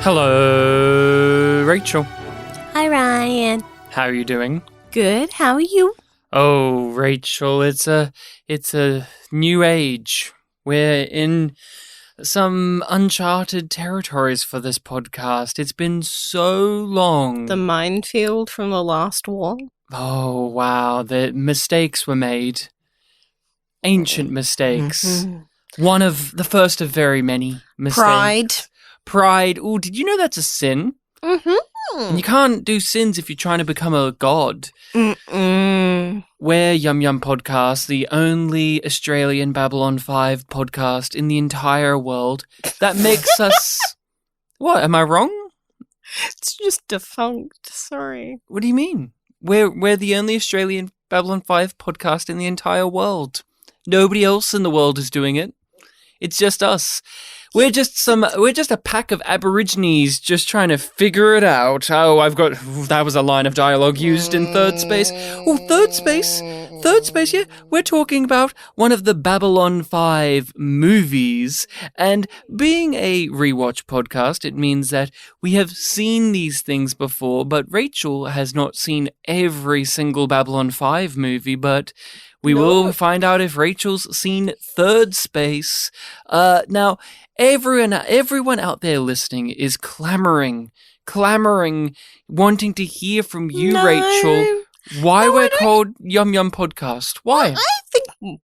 Hello, Rachel. Hi, Ryan. How are you doing? Good. How are you? Oh, Rachel, it's a new age. We're in some uncharted territories for this podcast. It's been so long. The minefield from the last war? Oh, wow. The mistakes were made. Ancient mistakes. Mm-hmm. One of the first of very many mistakes. Pride. Oh, did you know that's a sin? Mm-hmm. And you can't do sins if you're trying to become a god. Mm-mm. We're YumYumPodcast, the only Australian Babylon 5 podcast in the entire world. That makes us... What, am I wrong? It's just defunct. Sorry. What do you mean? We're the only Australian Babylon 5 podcast in the entire world. Nobody else in the world is doing it. It's just us. We're just a pack of aborigines just trying to figure it out. Oh, that was a line of dialogue used in Thirdspace. Oh, Thirdspace, yeah. We're talking about one of the Babylon 5 movies. And being a rewatch podcast, it means that we have seen these things before, but Rachel has not seen every single Babylon 5 movie, but... We will find out if Rachel's seen Thirdspace. Now, everyone out there listening is clamoring, wanting to hear from you, Rachel. Why we're called YumYumPodcast. Why?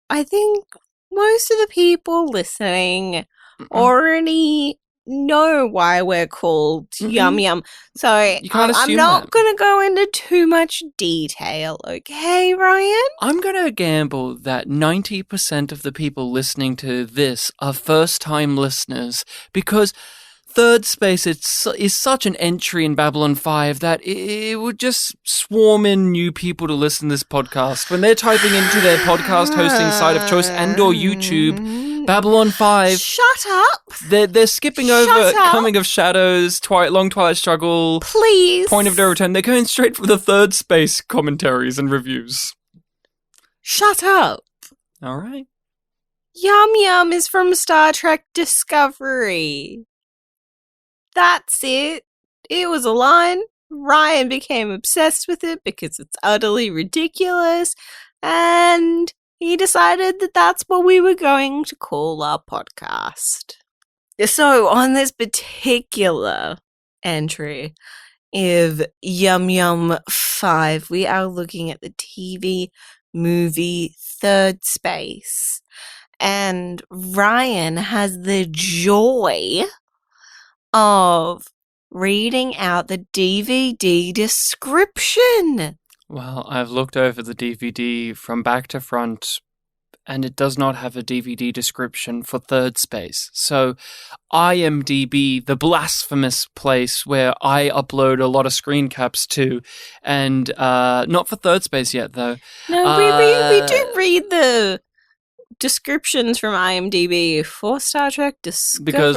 I think most of the people listening already know why we're called Yum Yum. So you can't assume I'm not going to go into too much detail, okay, Ryan? I'm going to gamble that 90% of the people listening to this are first-time listeners because Thirdspace is such an entry in Babylon 5 that it would just swarm in new people to listen to this podcast. When they're typing into their podcast hosting site of choice and or YouTube... Babylon 5. Shut up. They're skipping over Coming of Shadows, Long Twilight Struggle. Please. Point of No Return. They're going straight for the Thirdspace commentaries and reviews. Shut up. All right. Yum Yum is from Star Trek Discovery. That's it. It was a line. Ryan became obsessed with it because it's utterly ridiculous. And... he decided that that's what we were going to call our podcast. So on this particular entry of Yum Yum 5, we are looking at the TV movie Thirdspace. And Ryan has the joy of reading out the DVD description. Well, I've looked over the DVD from back to front, and it does not have a DVD description for Thirdspace. So, IMDb, the blasphemous place where I upload a lot of screen caps to, and not for Thirdspace yet, though. No, we do read the descriptions from IMDb for Star Trek Discovery. Because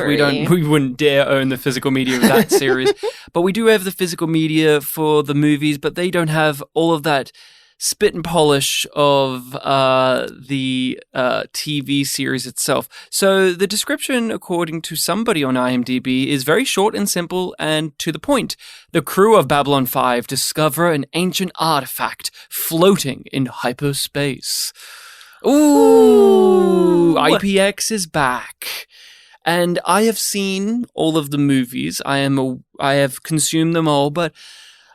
we wouldn't dare own the physical media of that series. But we do have the physical media for the movies, but they don't have all of that spit and polish of the TV series itself. So the description, according to somebody on IMDb, is very short and simple and to the point. The crew of Babylon 5 discover an ancient artifact floating in hyperspace. Ooh, IPX is back. And I have seen all of the movies. I have consumed them all, but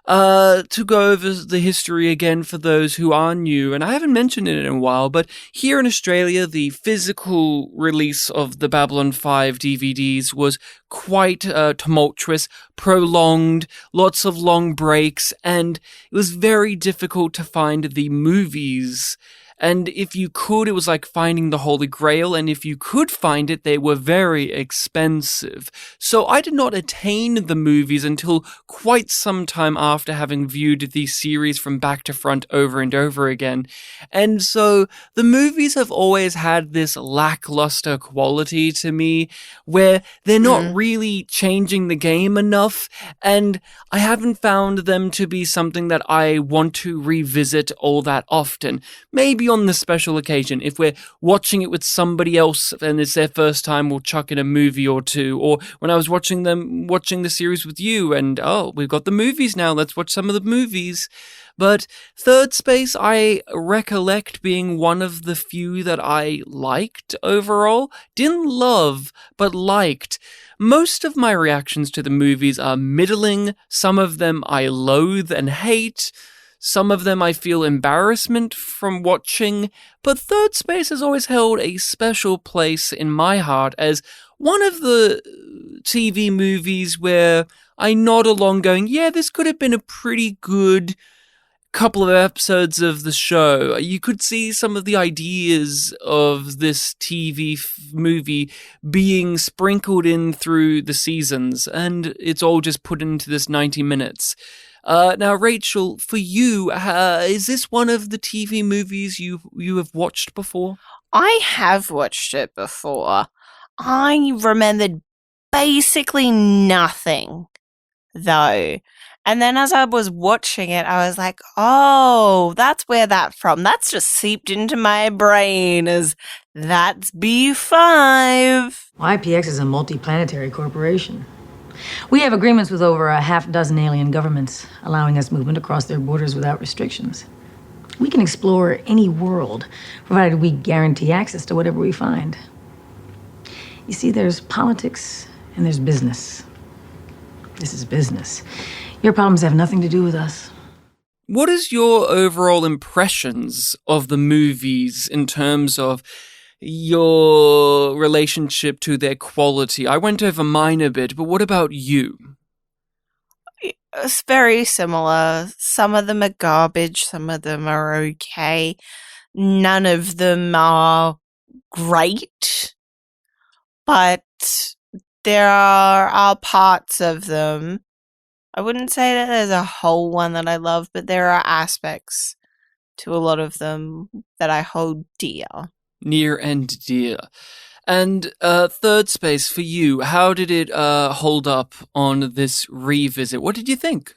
to go over the history again for those who are new, and I haven't mentioned it in a while, but here in Australia, the physical release of the Babylon 5 DVDs was quite tumultuous, prolonged, lots of long breaks, and it was very difficult to find the movies. And if you could, it was like finding the Holy Grail, and if you could find it, they were very expensive. So I did not attain the movies until quite some time after having viewed the series from back to front over and over again. And so the movies have always had this lackluster quality to me, where they're not really changing the game enough, and I haven't found them to be something that I want to revisit all that often. Maybe on the special occasion. If we're watching it with somebody else and it's their first time, we'll chuck in a movie or two. Or when I was watching the series with you and, we've got the movies now, let's watch some of the movies. But Thirdspace, I recollect being one of the few that I liked overall. Didn't love, but liked. Most of my reactions to the movies are middling. Some of them I loathe and hate. Some of them I feel embarrassment from watching. But Thirdspace has always held a special place in my heart as one of the TV movies where I nod along going, yeah, this could have been a pretty good couple of episodes of the show. You could see some of the ideas of this TV movie being sprinkled in through the seasons, and it's all just put into this 90 minutes. Now, Rachel, for you, is this one of the TV movies you have watched before? I have watched it before. I remembered basically nothing, though. And then as I was watching it, I was like, oh, that's where that's from. That's just seeped into my brain as that's B5. IPX is a multi-planetary corporation. We have agreements with over a half dozen alien governments, allowing us movement across their borders without restrictions. We can explore any world, provided we guarantee access to whatever we find. You see, there's politics and there's business. This is business. Your problems have nothing to do with us. What is your overall impressions of the movies in terms of your relationship to their quality? I went over mine a bit, but what about you? It's very similar. Some of them are garbage, some of them are okay. None of them are great, but there are parts of them. I wouldn't say that there's a whole one that I love, but there are aspects to a lot of them that I hold dear. Near and dear. And Thirdspace, for you, how did it hold up on this revisit? What did you think?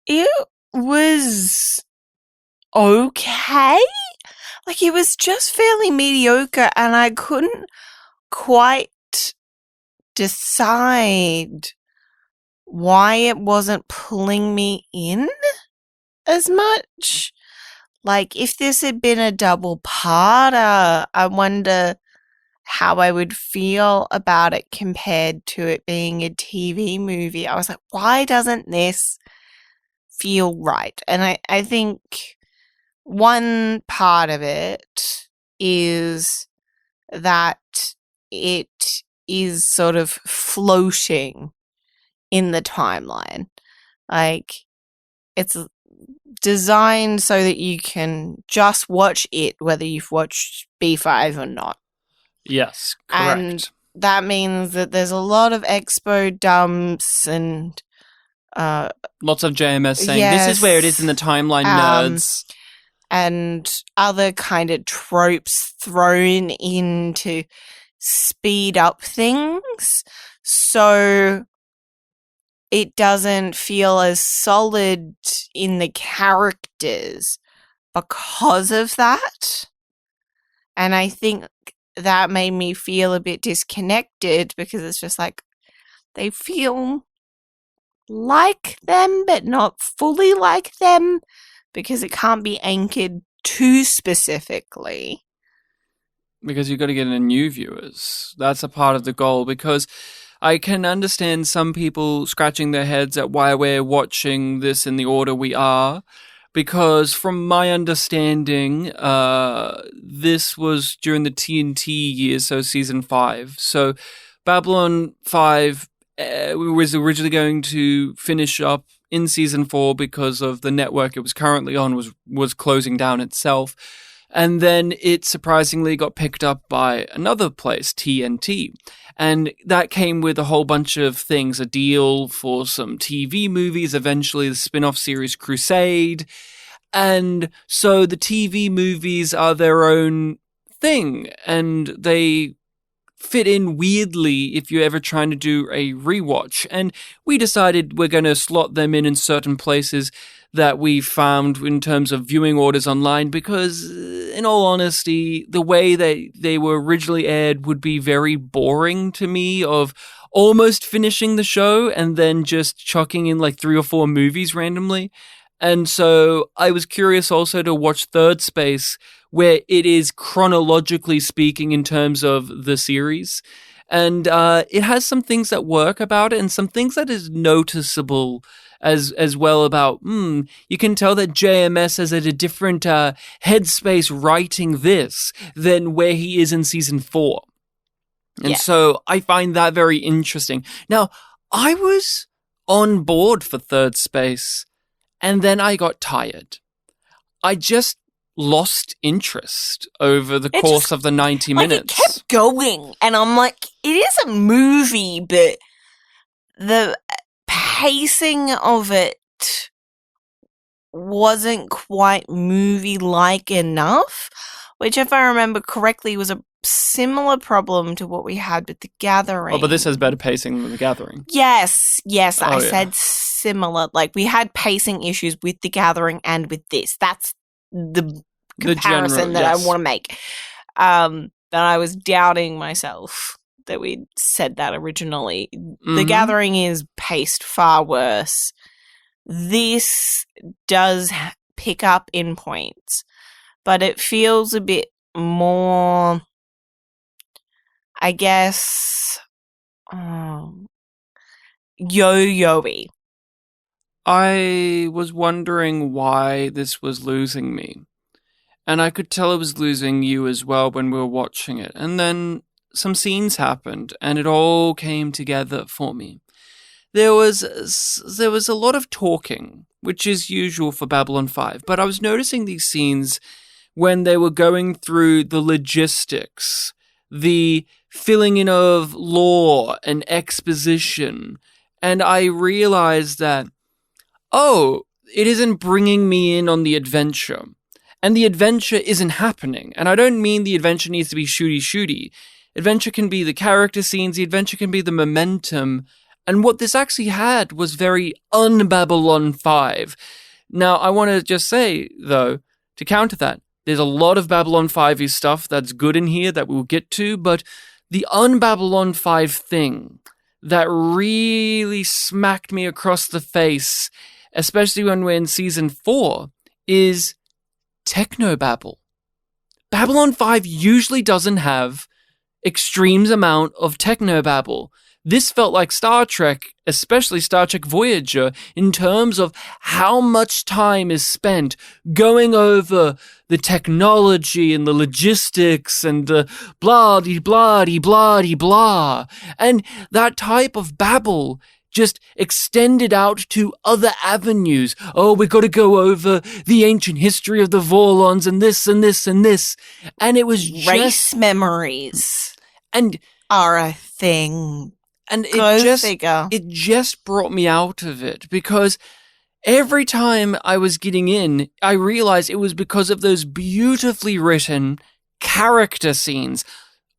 It was okay. Like, it was just fairly mediocre, and I couldn't quite decide why it wasn't pulling me in as much. Like, if this had been a double parter, I wonder how I would feel about it compared to it being a TV movie. I was like, why doesn't this feel right? And I think one part of it is that it is sort of floating in the timeline. Like, it's designed so that you can just watch it, whether you've watched B5 or not. Yes, correct. And that means that there's a lot of expo dumps and lots of JMS saying, this is where it is in the timeline, nerds. And other kind of tropes thrown in to speed up things. So it doesn't feel as solid in the characters because of that. And I think that made me feel a bit disconnected because it's just like they feel like them, but not fully like them because it can't be anchored too specifically. Because you've got to get in new viewers. That's a part of the goal, because I can understand some people scratching their heads at why we're watching this in the order we are, because from my understanding, this was during the TNT years, so season 5. So Babylon 5 was originally going to finish up in season 4 because of the network it was currently on was closing down itself. And then it surprisingly got picked up by another place, TNT. And that came with a whole bunch of things, a deal for some TV movies, eventually the spin-off series Crusade. And so the TV movies are their own thing, and they fit in weirdly if you're ever trying to do a rewatch. And we decided we're going to slot them in certain places that we found in terms of viewing orders online, because in all honesty, the way they were originally aired would be very boring to me, of almost finishing the show and then just chucking in like 3 or 4 movies randomly. And so I was curious also to watch Thirdspace, where it is chronologically speaking in terms of the series. And it has some things that work about it and some things that is noticeable as well about, you can tell that JMS is at a different headspace writing this than where he is in season 4. And so I find that very interesting. Now, I was on board for Thirdspace, and then I got tired. I just lost interest over the course of the 90 minutes. It kept going, and I'm like, it is a movie, but the pacing of it wasn't quite movie-like enough, which, if I remember correctly, was a similar problem to what we had with The Gathering. Oh, but this has better pacing than The Gathering. Yes, I said similar. Like, we had pacing issues with The Gathering and with this. That's the comparison that I want to make. That I was doubting myself that we'd said that originally. Mm-hmm. The Gathering is paced far worse. This does pick up in points, but it feels a bit more, I guess, yo-yo-y. I was wondering why this was losing me. And I could tell it was losing you as well when we were watching it. And then some scenes happened, and it all came together for me. There was a lot of talking, which is usual for Babylon 5, but I was noticing these scenes when they were going through the logistics, the filling in of lore and exposition, and I realized that, it isn't bringing me in on the adventure. And the adventure isn't happening. And I don't mean the adventure needs to be shooty. Adventure can be the character scenes, the adventure can be the momentum. And what this actually had was very un-Babylon 5. Now, I want to just say, though, to counter that, there's a lot of Babylon 5-y stuff that's good in here that we'll get to, but the un-Babylon 5 thing that really smacked me across the face, especially when we're in season 4, is technobabble. Babylon 5 usually doesn't have extremes amount of technobabble. This felt like Star Trek, especially Star Trek Voyager, in terms of how much time is spent going over the technology and the logistics and the blah-de-blah-de-blah-de-blah. And that type of babble just extended out to other avenues. Oh, we got to go over the ancient history of the Vorlons and this and this and this. And it was race memories and are a thing. And it just brought me out of it, because every time I was getting in, I realized it was because of those beautifully written character scenes.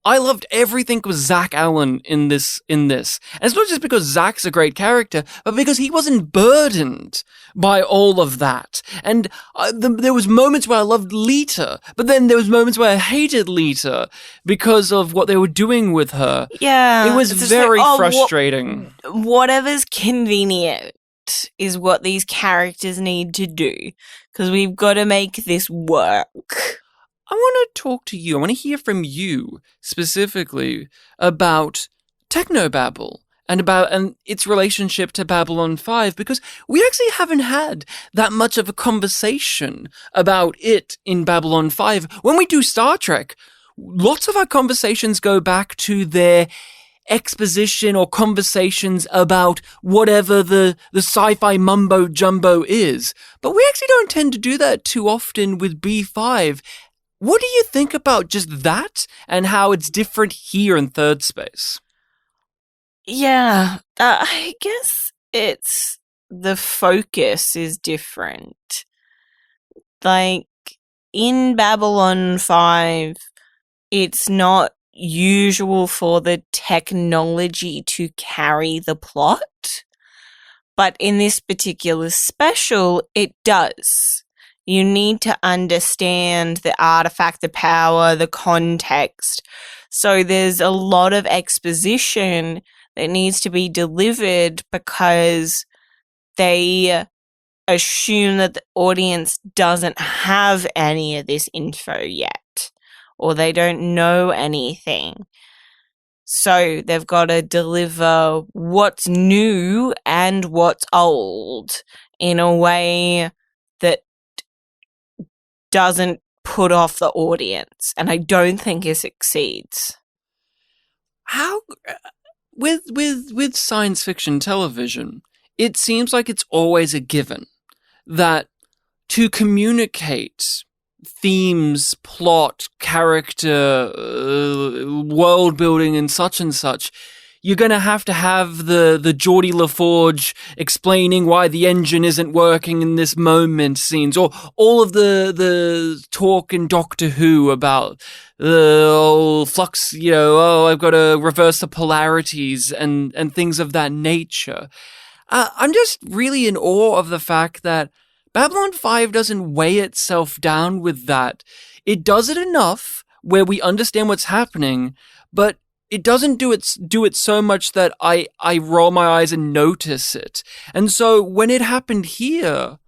I loved everything with Zach Allen in this. And it's not just because Zach's a great character, but because he wasn't burdened by all of that. And there was moments where I loved Lita, but then there was moments where I hated Lita because of what they were doing with her. Yeah. It was very frustrating. Whatever's convenient is what these characters need to do, because we've got to make this work. I want to talk to you. I want to hear from you specifically about technobabble and its relationship to Babylon 5, because we actually haven't had that much of a conversation about it in Babylon 5. When we do Star Trek, lots of our conversations go back to their exposition or conversations about whatever the sci-fi mumbo jumbo is. But we actually don't tend to do that too often with B5. What do you think about just that and how it's different here in Thirdspace? Yeah, I guess it's the focus is different. Like, in Babylon 5, it's not usual for the technology to carry the plot. But in this particular special, it does. You need to understand the artifact, the power, the context. So there's a lot of exposition that needs to be delivered because they assume that the audience doesn't have any of this info yet, or they don't know anything. So they've got to deliver what's new and what's old in a way that doesn't put off the audience. And I don't think it succeeds. How with science fiction television, it seems like it's always a given that to communicate themes, plot, character, world building, and such, you're going to have the Geordie LaForge explaining why the engine isn't working in this moment scenes, or all of the talk in Doctor Who about the flux, I've got to reverse the polarities and things of that nature. I'm just really in awe of the fact that Babylon 5 doesn't weigh itself down with that. It does it enough where we understand what's happening, but it doesn't do it so much that I roll my eyes and notice it. And so when it happened here,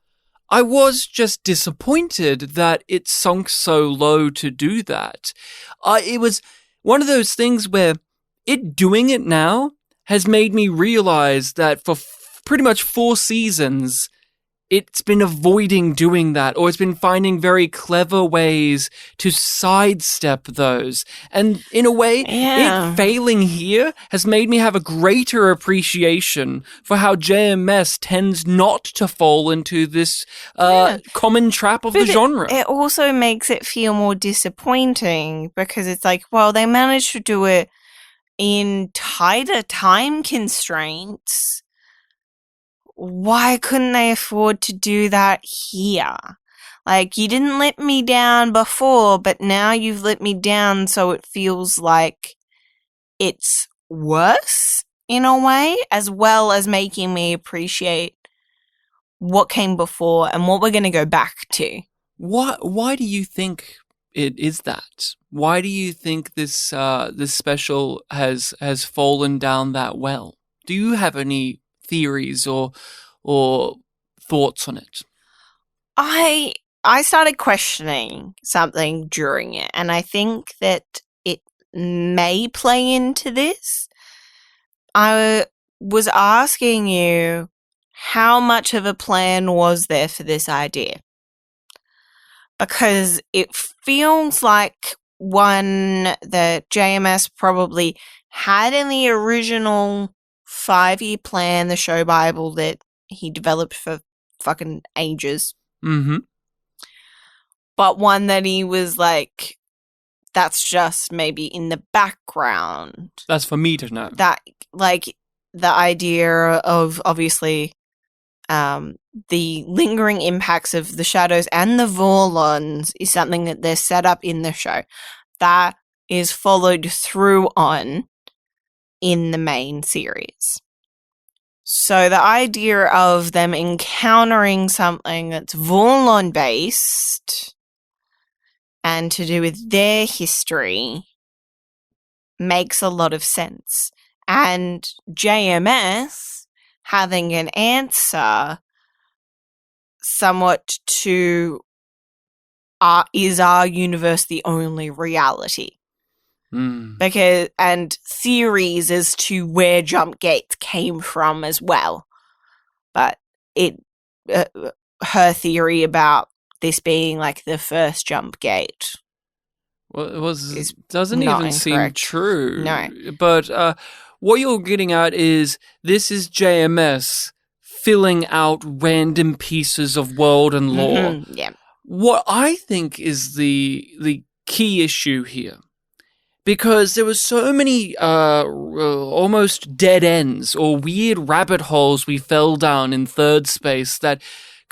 I was just disappointed that it sunk so low to do that. It was one of those things where it doing it now has made me realize that for pretty much 4 seasons, it's been avoiding doing that, or it's been finding very clever ways to sidestep those. And in a way, it failing here has made me have a greater appreciation for how JMS tends not to fall into this common trap of the genre. It also makes it feel more disappointing because it's like, well, they managed to do it in tighter time constraints. Why couldn't they afford to do that here? Like, you didn't let me down before, but now you've let me down, so it feels like it's worse in a way, as well as making me appreciate what came before and what we're going to go back to. Why do you think it is that? Why do you think this this special has fallen down that well? Do you have any theories or thoughts on it? I started questioning something during it, and I think that it may play into this. I was asking you, how much of a plan was there for this idea? Because it feels like one that JMS probably had in the original 5-year plan, the show Bible that he developed for fucking ages. Mm-hmm. But one that he was like, that's just maybe in the background. That's for me to know. That, like, the idea of, obviously, the lingering impacts of the shadows and the Vorlons is something that they're set up in the show. That is followed through on in the main series. So the idea of them encountering something that's Vorlon based and to do with their history makes a lot of sense. And JMS having an answer somewhat to is our universe the only reality? Because, and theories as to where jump gates came from as well. But her theory about this being like the first jump gate, well, doesn't even seem true. No. But what you're getting at is this is JMS filling out random pieces of world and lore. Mm-hmm. Yeah. What I think is the key issue here, because there were so many almost dead ends or weird rabbit holes we fell down in Thirdspace that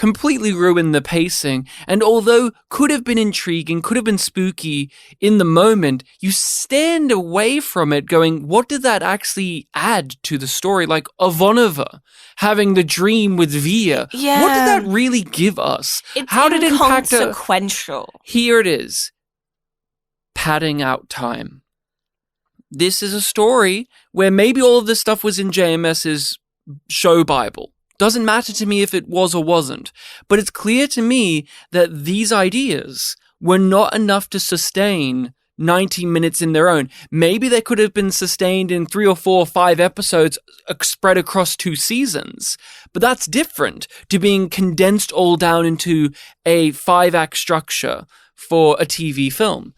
completely ruined the pacing. And although could have been intriguing, could have been spooky in the moment, you stand away from it going, what did that actually add to the story? Like Ivanova having the dream with Via. Yeah. What did that really give us? It's How did it impact inconsequential. Here it is. Padding out time. This is a story where maybe all of this stuff was in JMS's show Bible. Doesn't matter to me if it was or wasn't. But it's clear to me that these ideas were not enough to sustain 90 minutes in their own. Maybe they could have been sustained in 3 or 4 or 5 episodes spread across 2 seasons. But that's different to being condensed all down into a 5-act structure for a TV film.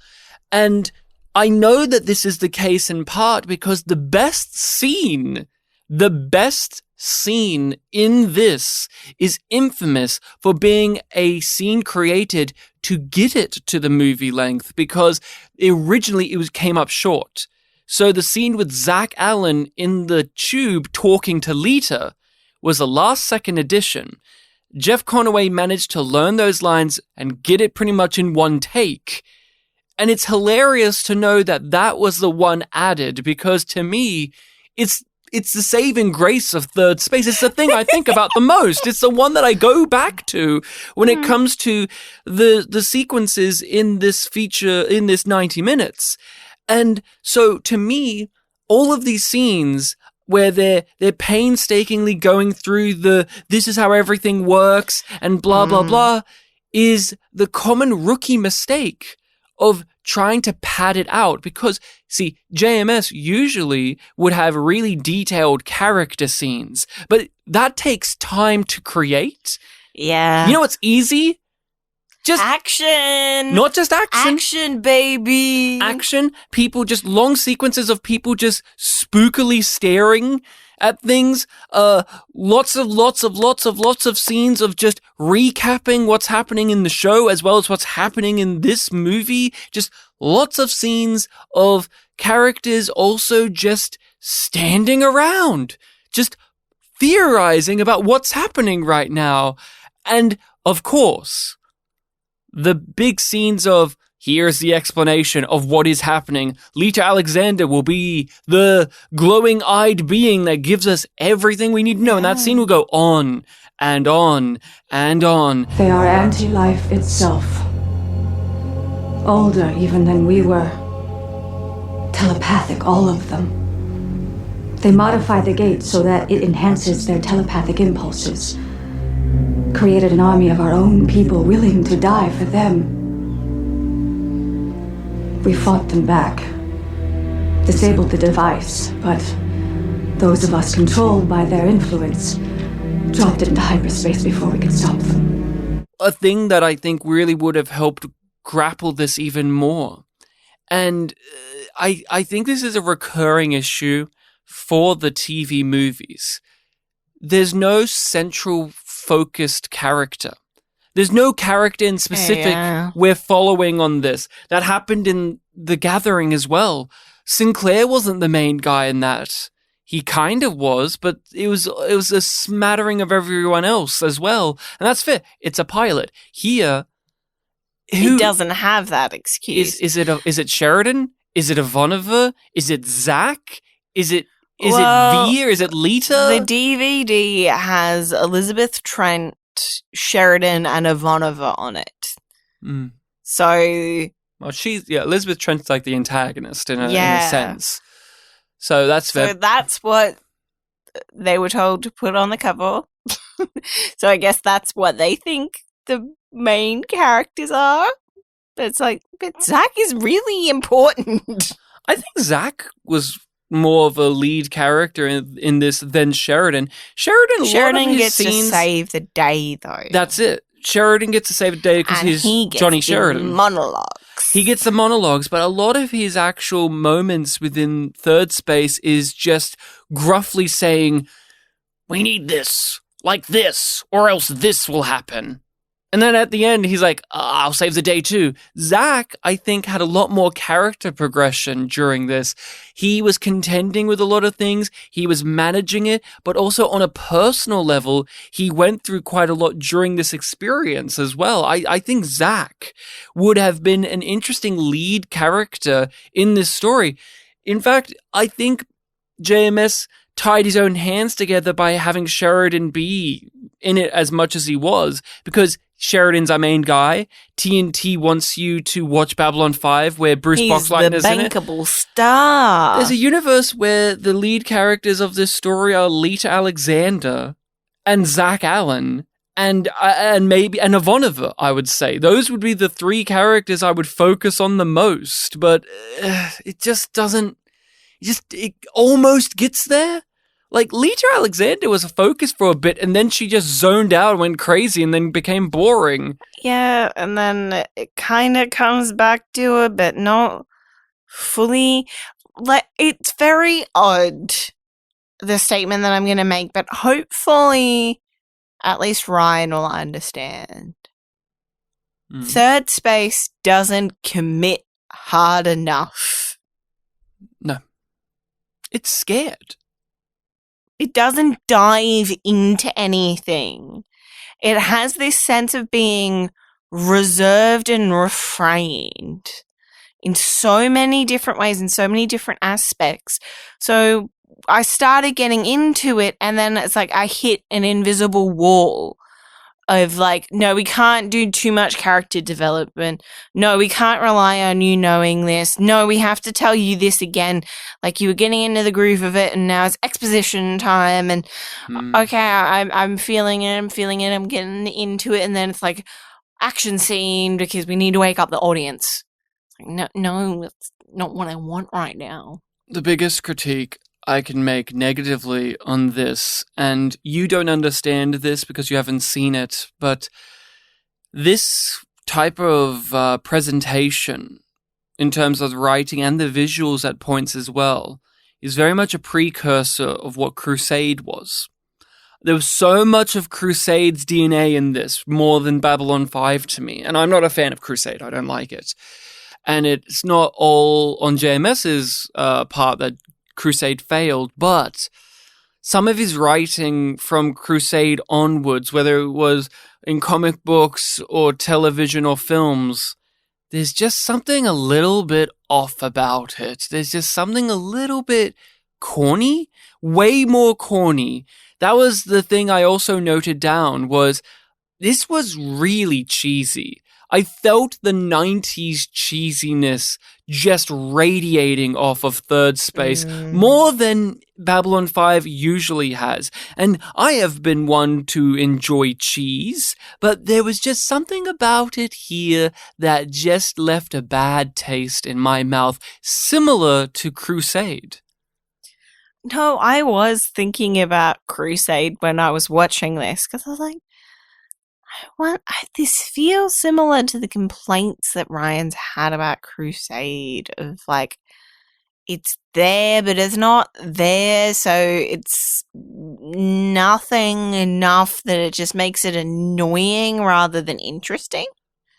And I know that this is the case in part because the best scene in this is infamous for being a scene created to get it to the movie length because originally it came up short. So the scene with Zach Allen in the tube talking to Lita was a last-second addition. Jeff Conaway managed to learn those lines and get it pretty much in one take. And it's hilarious to know that that was the one added because to me, it's the saving grace of Thirdspace. It's the thing I think about the most. It's the one that I go back to when it comes to the sequences in this feature, in this 90 minutes. And so to me, all of these scenes where they're painstakingly going through this is how everything works and blah, blah, blah, is the common rookie mistake of trying to pad it out because, see, JMS usually would have really detailed character scenes, but that takes time to create. Yeah. You know what's easy? Just action. Not just action. Action, baby. Action. People, just long sequences of people just spookily staring at things. Lots of scenes of just recapping what's happening in the show as well as what's happening in this movie. Just lots of scenes of characters also just standing around, just theorizing about what's happening right now. And of course, the big scenes of here's the explanation of what is happening. Lita Alexander will be the glowing-eyed being that gives us everything we need to know. And that scene will go on and on and on. They are anti-life itself. Older even than we were. Telepathic, all of them. They modify the gate so that it enhances their telepathic impulses. Created an army of our own people willing to die for them. We fought them back, disabled the device, but those of us controlled by their influence dropped it into hyperspace before we could stop them. A thing that I think really would have helped grapple this even more. And I think this is a recurring issue for the TV movies. There's no central focused character. There's no character in specific we're following on this. That happened in The Gathering as well. Sinclair wasn't the main guy in that. He kind of was, but it was a smattering of everyone else as well. And that's fair. It's a pilot. Here, he doesn't have that excuse. Is it Sheridan? Is it Ivanova? Is it Zach? Is it Via? Is it Lita? The DVD has Elizabeth Trent, Sheridan, and Ivanova on it. Mm. So, well, Elizabeth Trent's like the antagonist in a sense. So that's fair. So that's what they were told to put on the cover. So I guess that's what they think the main characters are. It's like, but Zach is really important. I think Zach was more of a lead character in this than Sheridan. Sheridan gets to save the day, though. That's it. Sheridan gets to save the day because he's Johnny Sheridan. Monologues. He gets the monologues, but a lot of his actual moments within Thirdspace is just gruffly saying, "We need this, like this, or else this will happen." And then at the end, he's like, I'll save the day too. Zach, I think, had a lot more character progression during this. He was contending with a lot of things. He was managing it, but also on a personal level, he went through quite a lot during this experience as well. I think Zach would have been an interesting lead character in this story. In fact, I think JMS tied his own hands together by having Sheridan be in it as much as he was, because Sheridan's our main guy. TNT wants you to watch Babylon 5, where Bruce Boxleitner's in it. He's the bankable star. There's a universe where the lead characters of this story are Lita Alexander and Zach Allen and maybe Ivanova, I would say. Those would be the three characters I would focus on the most, but it just doesn't... It almost gets there. Like, Lita Alexander was a focus for a bit, and then she just zoned out and went crazy and then became boring. Yeah, and then it kind of comes back to it, but not fully. Like, it's very odd, the statement that I'm going to make, but hopefully at least Ryan will understand. Thirdspace doesn't commit hard enough. No. It's scared. It doesn't dive into anything. It has this sense of being reserved and refrained in so many different ways, in so many different aspects. So I started getting into it, and then it's like I hit an invisible wall of like, no, we can't do too much character development. No, we can't rely on you knowing this. No, we have to tell you this again. Like, you were getting into the groove of it, and now it's exposition time. And okay, I'm feeling it. I'm getting into it, and then it's like action scene because we need to wake up the audience. It's like, no, that's not what I want right now. The biggest critique I can make negatively on this, and you don't understand this because you haven't seen it, but this type of presentation, in terms of the writing and the visuals at points as well, is very much a precursor of what Crusade was. There was so much of Crusade's DNA in this, more than Babylon 5 to me, and I'm not a fan of Crusade, I don't like it. And it's not all on JMS's part that Crusade failed, but some of his writing from Crusade onwards, whether it was in comic books or television or films, there's just something a little bit off about it. There's just something a little bit corny, way more corny. That was the thing I also noted down, was this was really cheesy. I felt the 90s cheesiness just radiating off of Thirdspace more than Babylon 5 usually has. And I have been one to enjoy cheese, but there was just something about it here that just left a bad taste in my mouth, similar to Crusade. No, I was thinking about Crusade when I was watching this, because I was like, this feels similar to the complaints that Ryan's had about Crusade, of like, it's there, but it's not there, so it's nothing enough that it just makes it annoying rather than interesting.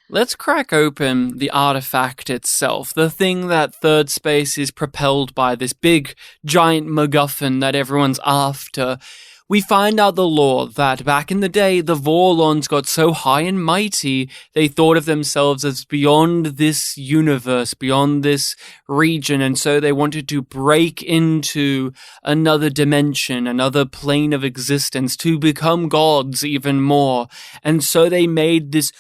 Let's crack open the artifact itself, the thing that Thirdspace is propelled by, this big, giant MacGuffin that everyone's after. We find out the lore that back in the day, the Vorlons got so high and mighty, they thought of themselves as beyond this universe, beyond this region, and so they wanted to break into another dimension, another plane of existence, to become gods even more. And so they made this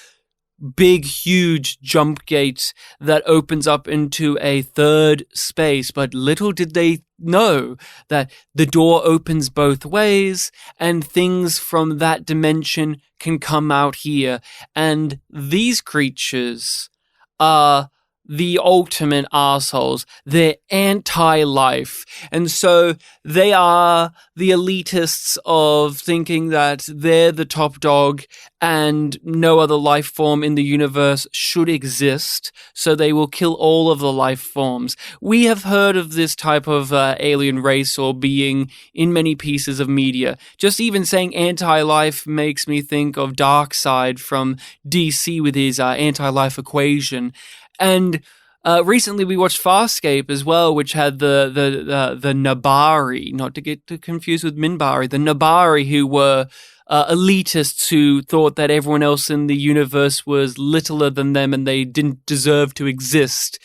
big, huge jump gate that opens up into a third space, but little did they know that the door opens both ways and things from that dimension can come out here. And these creatures are the ultimate assholes. They're anti-life. And so they are the elitists of thinking that they're the top dog and no other life form in the universe should exist. So they will kill all of the life forms. We have heard of this type of alien race or being in many pieces of media. Just even saying anti-life makes me think of Darkseid from DC with his anti-life equation. And recently we watched Farscape as well, which had the Nabari, not to get confused with Minbari, the Nabari, who were elitists who thought that everyone else in the universe was littler than them and they didn't deserve to exist.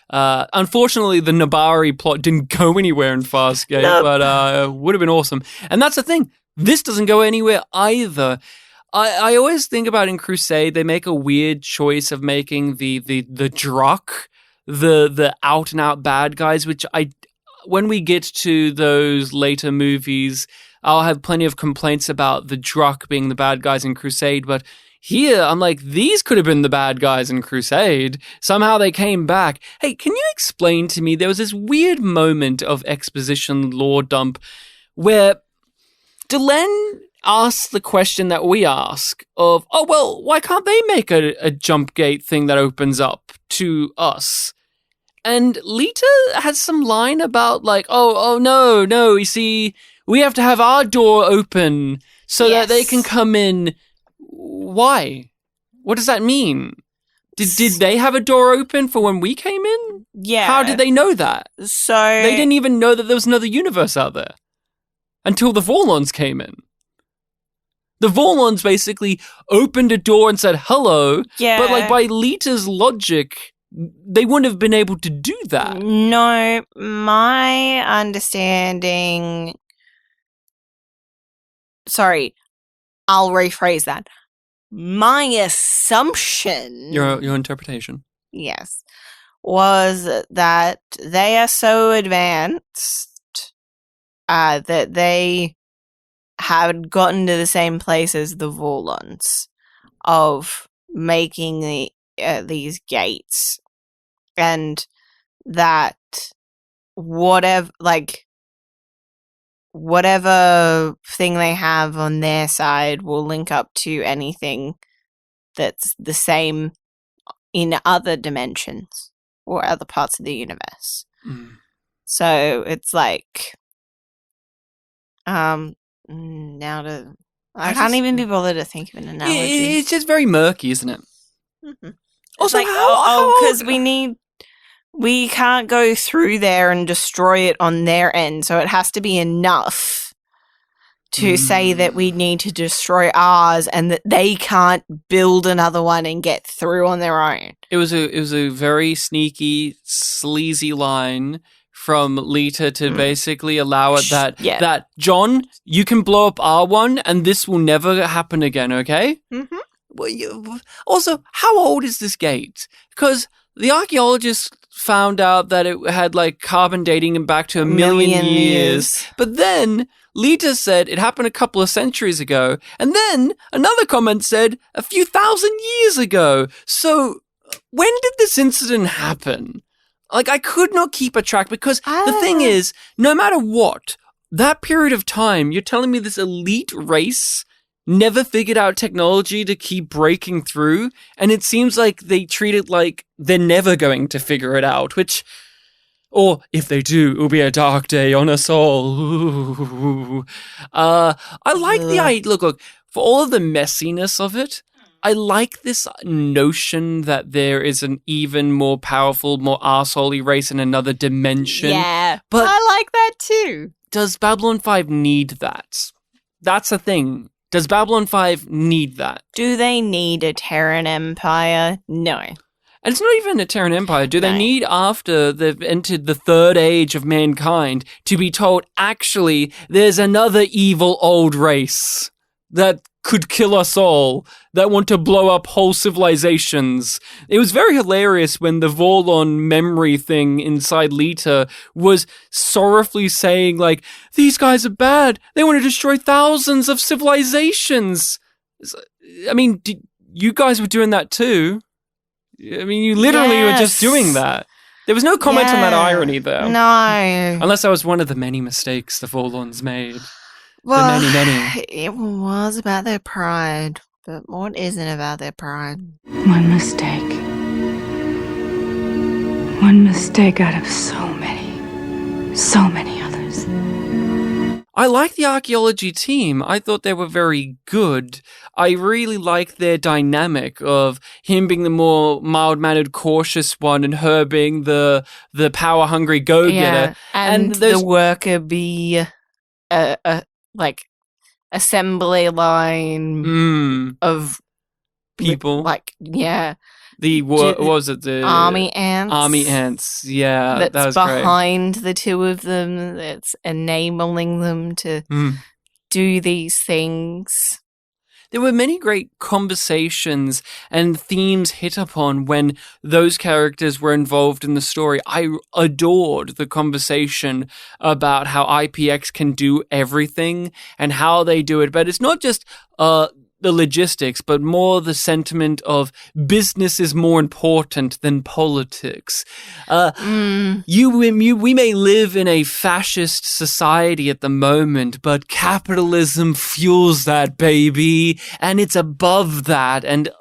Unfortunately, the Nabari plot didn't go anywhere in Farscape, but would have been awesome. And that's the thing. This doesn't go anywhere either. I always think about in Crusade, they make a weird choice of making the Druck, the out and out bad guys, which when we get to those later movies, I'll have plenty of complaints about the Druck being the bad guys in Crusade, but here, I'm like, these could have been the bad guys in Crusade. Somehow they came back. Hey, can you explain to me, there was this weird moment of exposition lore dump where Delenn asks the question that we ask of, oh, well, why can't they make a jump gate thing that opens up to us? And Lita has some line about like, oh, no, you see, we have to have our door open so that they can come in. Why? What does that mean? Did they have a door open for when we came in? Yeah. How did they know that? So They didn't even know that there was another universe out there until the Vorlons came in. The Vorlons basically opened a door and said hello, but like by Lita's logic, they wouldn't have been able to do that. No, my understanding... Sorry, I'll rephrase that. My assumption... Your interpretation. Yes. Was that they are so advanced that they had gotten to the same place as the Vorlons of making these gates, and that whatever thing they have on their side will link up to anything that's the same in other dimensions or other parts of the universe. So it's like I can't even be bothered to think of an analogy. It's just very murky, isn't it? Mm-hmm. Also, like, because we can't go through there and destroy it on their end, so it has to be enough to say that we need to destroy ours and that they can't build another one and get through on their own. It was a very sneaky, sleazy line from Lita to basically allow it that John, you can blow up R1 and this will never happen again, okay? Mm-hmm. Well, also, how old is this gate? Because the archaeologists found out that it had like carbon dating back to a million years. But then Lita said it happened a couple of centuries ago. And then another comment said a few thousand years ago. So when did this incident happen? Like, I could not keep a track because the thing is, no matter what, that period of time, you're telling me this elite race never figured out technology to keep breaking through, and it seems like they treat it like they're never going to figure it out, which, or if they do, it will be a dark day on us all. Ooh. I like the idea, look, for all of the messiness of it, I like this notion that there is an even more powerful, more arsehole-y race in another dimension. Yeah, but I like that too. Does Babylon 5 need that? That's the thing. Does Babylon 5 need that? Do they need a Terran Empire? No. And it's not even a Terran Empire. Do they need, after they've entered the third age of mankind, to be told, actually, there's another evil old race that could kill us all, that want to blow up whole civilizations? It was very hilarious when the Vorlon memory thing inside Lita was sorrowfully saying, like, these guys are bad. They want to destroy thousands of civilizations. I mean, you guys were doing that too. I mean, you literally were just doing that. There was no comment on that irony there. No. Unless that was one of the many mistakes the Forlorns made. Well, the many. it was about their pride, but what isn't about their pride? One mistake. One mistake out of so many others. I like the archaeology team. I thought they were very good. I really like their dynamic of him being the more mild-mannered, cautious one, and her being the power-hungry go-getter. And the worker be like assembly line of people. What was it? The army ants. Army ants. Yeah, that was behind great. the two of them. That's enabling them to do these things. There were many great conversations and themes hit upon when those characters were involved in the story. I adored the conversation about how IPX can do everything and how they do it, but it's not just the logistics, but more the sentiment of business is more important than politics. We may live in a fascist society at the moment, but capitalism fuels that, baby, and it's above that. And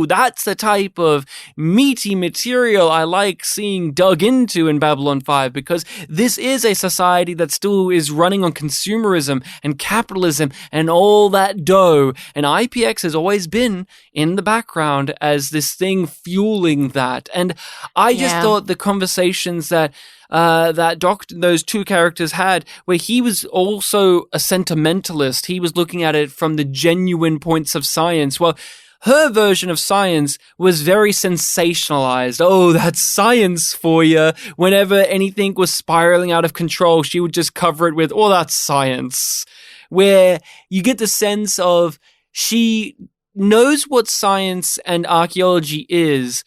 that's the type of meaty material I like seeing dug into in Babylon 5, because this is a society that still is running on consumerism and capitalism and all that dough. And IPX has always been in the background as this thing fueling that. And I just thought the conversations that those two characters had, where he was also a sentimentalist, he was looking at it from the genuine points of science. Well, her version of science was very sensationalized. Oh, that's science for you. Whenever anything was spiraling out of control, she would just cover it with, oh, that's science. Where you get the sense of she knows what science and archaeology is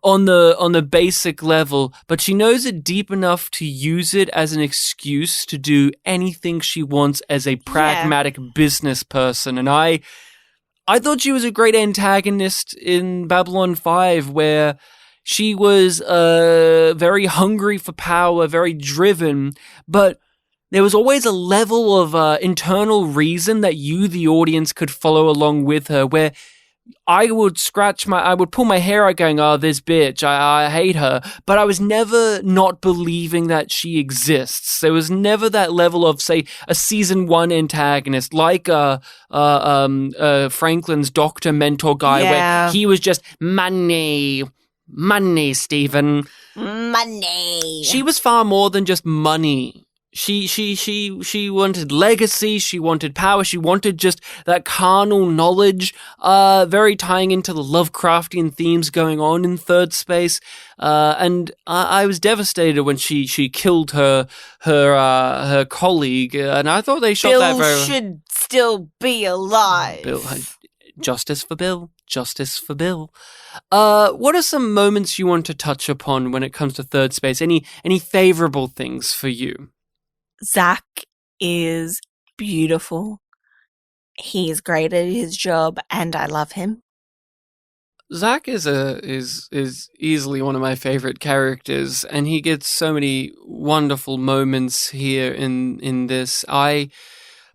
on the basic level, but she knows it deep enough to use it as an excuse to do anything she wants as a pragmatic business person. And I thought she was a great antagonist in Babylon 5, where she was very hungry for power, very driven, but there was always a level of internal reason that you, the audience, could follow along with her, where I would pull my hair out going, oh, this bitch, I hate her. But I was never not believing that she exists. There was never that level of, say, a season 1 antagonist, like Franklin's doctor mentor guy, where he was just money, Stephen. Money. She was far more than just money. She wanted legacy, she wanted power, she wanted just that carnal knowledge, very tying into the Lovecraftian themes going on in Thirdspace. And I was devastated when she killed her colleague, and I thought they shot that very... Bill should still be alive. Justice for Bill. Justice for Bill. What are some moments you want to touch upon when it comes to Thirdspace? Any favorable things for you? Zach is beautiful. He is great at his job, and I love him. Zach is easily one of my favorite characters, and he gets so many wonderful moments here in this. I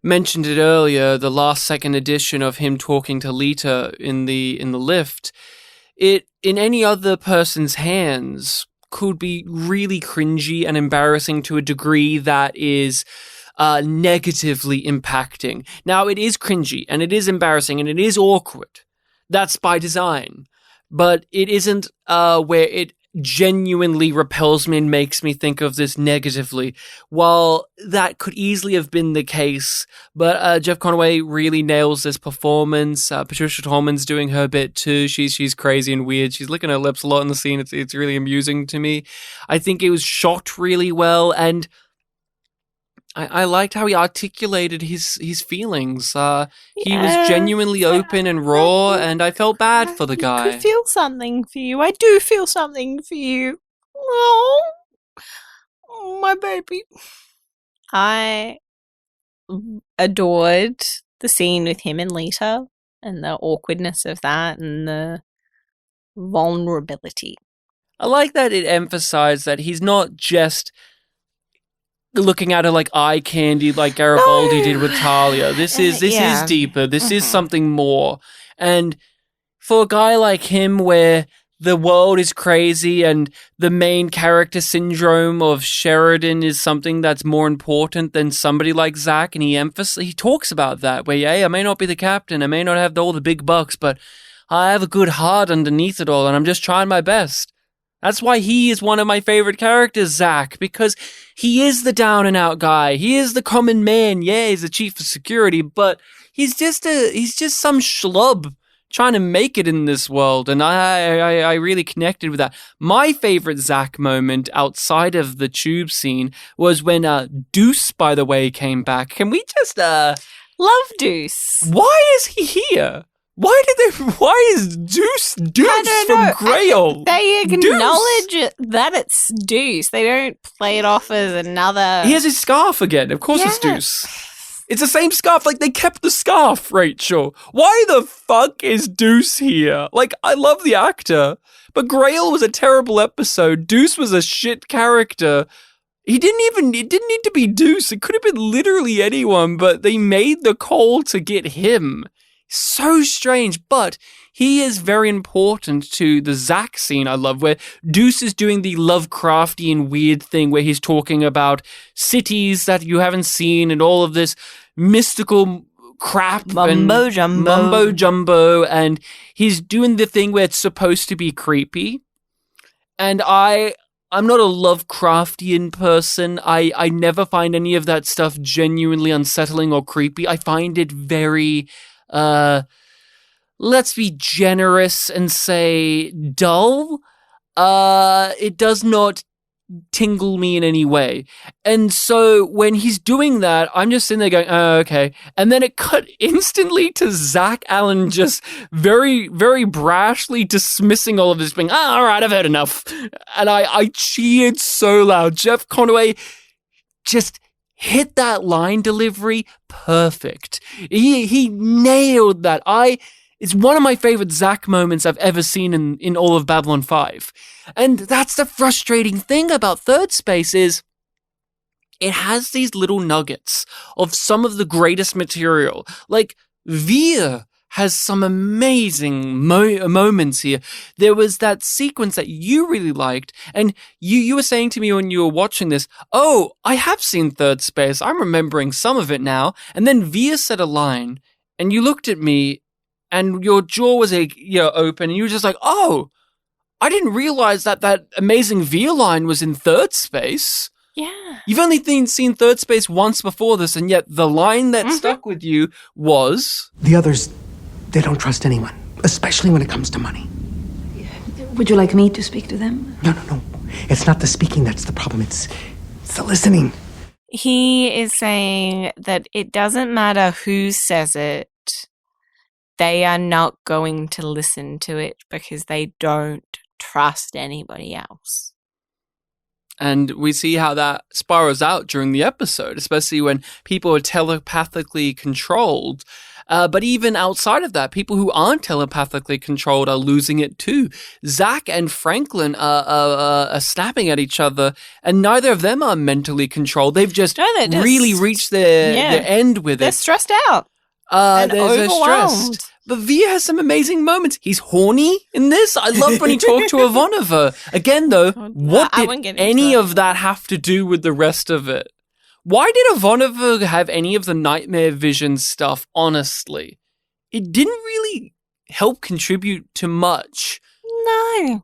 mentioned it earlier, the last second edition of him talking to Lita in the lift. It, in any other person's hands, could be really cringy and embarrassing to a degree that is negatively impacting. Now, it is cringy, and it is embarrassing, and it is awkward. That's by design. But it isn't where it genuinely repels me and makes me think of this negatively. While that could easily have been the case, but Jeff Conaway really nails this performance. Patricia Tallman's doing her bit too. She's crazy and weird. She's licking her lips a lot in the scene. It's really amusing to me. I think it was shot really well, and I liked how he articulated his feelings. He was genuinely open and raw, and I felt bad for the guy. I could feel something for you. I do feel something for you. Oh, my baby. I adored the scene with him and Lita, and the awkwardness of that, and the vulnerability. I like that it emphasized that he's not just looking at her like eye candy like Garibaldi did with Talia. This is deeper. This is something more. And for a guy like him where the world is crazy and the main character syndrome of Sheridan is something that's more important than somebody like Zach, and he talks about that, where, yeah, I may not be the captain, I may not have all the big bucks, but I have a good heart underneath it all, and I'm just trying my best. That's why he is one of my favorite characters, Zach, because he is the down-and-out guy. He is the common man. Yeah, he's the chief of security, but he's just some schlub trying to make it in this world, and I really connected with that. My favorite Zach moment outside of the tube scene was when Deuce, by the way, came back. Can we just Love Deuce. Why is he here? Why is Deuce from Grail? They acknowledge that it's Deuce. They don't play it off as another. He has his scarf again. Of course it's Deuce. It's the same scarf. Like, they kept the scarf, Rachel. Why the fuck is Deuce here? Like, I love the actor, but Grail was a terrible episode. Deuce was a shit character. It didn't need to be Deuce. It could have been literally anyone, but they made the call to get him. So strange, but he is very important to the Zach scene I love, where Deuce is doing the Lovecraftian weird thing where he's talking about cities that you haven't seen and all of this mystical crap. Mumbo jumbo, and he's doing the thing where it's supposed to be creepy. And I'm not a Lovecraftian person. I never find any of that stuff genuinely unsettling or creepy. I find it very... let's be generous and say dull. It does not tingle me in any way. And so when he's doing that, I'm just sitting there going, oh, okay. And then it cut instantly to Zach Allen just very, very brashly dismissing all of this, being, all right, I've heard enough. And I cheered so loud. Jeff Conaway just hit that line delivery perfect. He nailed that. It's one of my favorite Zach moments I've ever seen in all of Babylon 5. And that's the frustrating thing about Thirdspace is it has these little nuggets of some of the greatest material. Like, Veer has some amazing moments here. There was that sequence that you really liked, and you were saying to me when you were watching this, oh, I have seen Thirdspace. I'm remembering some of it now. And then Veer said a line, and you looked at me, and your jaw was open, and you were just like, oh, I didn't realize that amazing Veer line was in Thirdspace. Yeah. You've only seen Thirdspace once before this, and yet the line that stuck with you was... The others, they don't trust anyone, especially when it comes to money. Would you like me to speak to them? No. It's not the speaking that's the problem. It's the listening. He is saying that it doesn't matter who says it. They are not going to listen to it because they don't trust anybody else. And we see how that spirals out during the episode, especially when people are telepathically controlled. But even outside of that, people who aren't telepathically controlled are losing it too. Zach and Franklin are snapping at each other, and neither of them are mentally controlled. They've just really reached their end with it. They're stressed out. There's overwhelmed. Stressed. But Veer has some amazing moments. He's horny in this. I loved when he talked to Ivanova. Again, though, what did any of that have to do with the rest of it? Why did Ivanova have any of the nightmare vision stuff, honestly? It didn't really help contribute to much. No.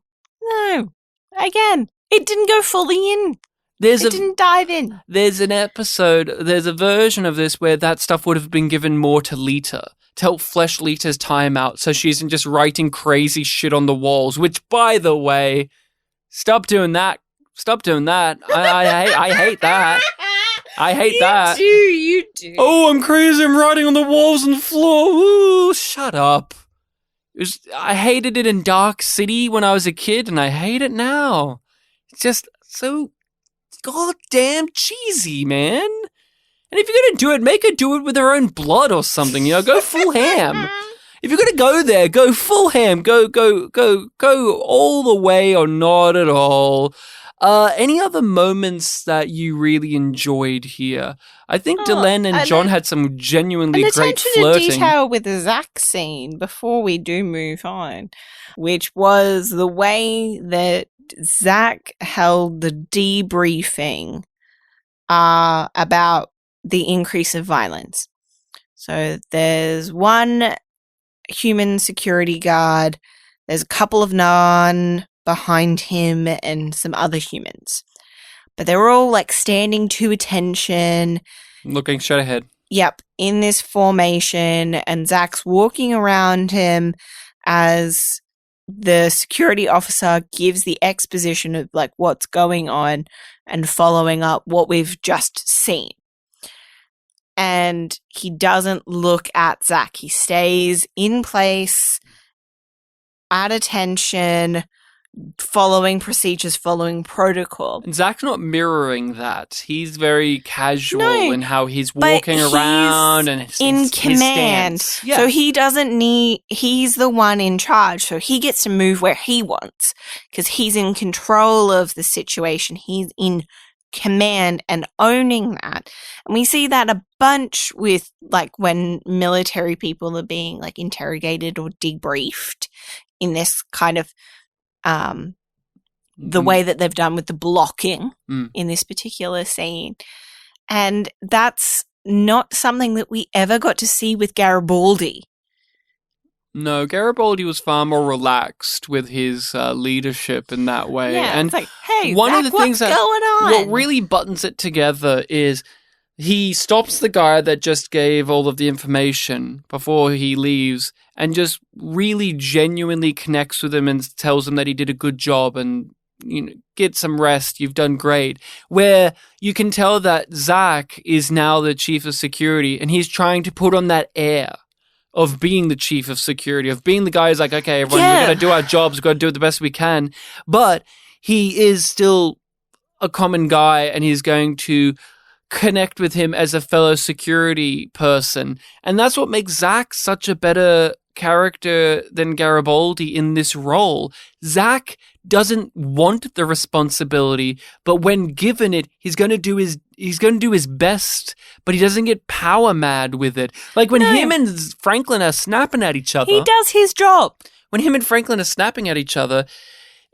Again, it didn't go fully in. It didn't dive in. There's a version of this where that stuff would have been given more to Lita, to help flesh Lita's time out so she isn't just writing crazy shit on the walls, which, by the way, stop doing that. I hate that. I hate that. You do. Oh, I'm crazy. I'm writing on the walls and the floor. Ooh, shut up. I hated it in Dark City when I was a kid, and I hate it now. It's just so goddamn cheesy, man. And if you're going to do it, make her do it with her own blood or something, go full ham. if you're gonna go there, go full ham, go all the way or not at all. Any other moments that you really enjoyed here? I think Delenn and John had some genuinely great attention flirting. to detail with the Zach scene before we do move on, which was the way that Zach held the debriefing about the increase of violence. So there's one human security guard, there's a couple of non behind him and some other humans. But they're all like standing to attention. Looking straight ahead. Yep, in this formation, and Zach's walking around him as the security officer gives the exposition of like what's going on and following up what we've just seen. And he doesn't look at Zach. He stays in place, at attention, following procedures, following protocol. And Zach's not mirroring that. He's very casual in how he's walking around and in command. His stance. Yeah. So he doesn't need, he's the one in charge. So he gets to move where he wants because he's in control of the situation. He's in command and owning that. And we see that a bunch with like when military people are being like interrogated or debriefed in this kind of the way that they've done with the blocking in this particular scene. And that's not something that we ever got to see with Garibaldi. No, Garibaldi was far more relaxed with his leadership in that way. Yeah, and it's like, hey, one Zach, of the things what's that going on? what really buttons it together is he stops the guy that just gave all of the information before he leaves and just really genuinely connects with him and tells him that he did a good job and, you know, get some rest. You've done great. Where you can tell that Zach is now the chief of security and he's trying to put on that air of being the chief of security, of being the guy who's like, okay, everyone, we've got to do our jobs, we've got to do it the best we can. But he is still a common guy and he's going to connect with him as a fellow security person. And that's what makes Zach such a better character than Garibaldi in this role. Zach doesn't want the responsibility, but when given it, he's going to do his best, but he doesn't get power mad with it. Like when him and Franklin are snapping at each other. He does his job. When him and Franklin are snapping at each other,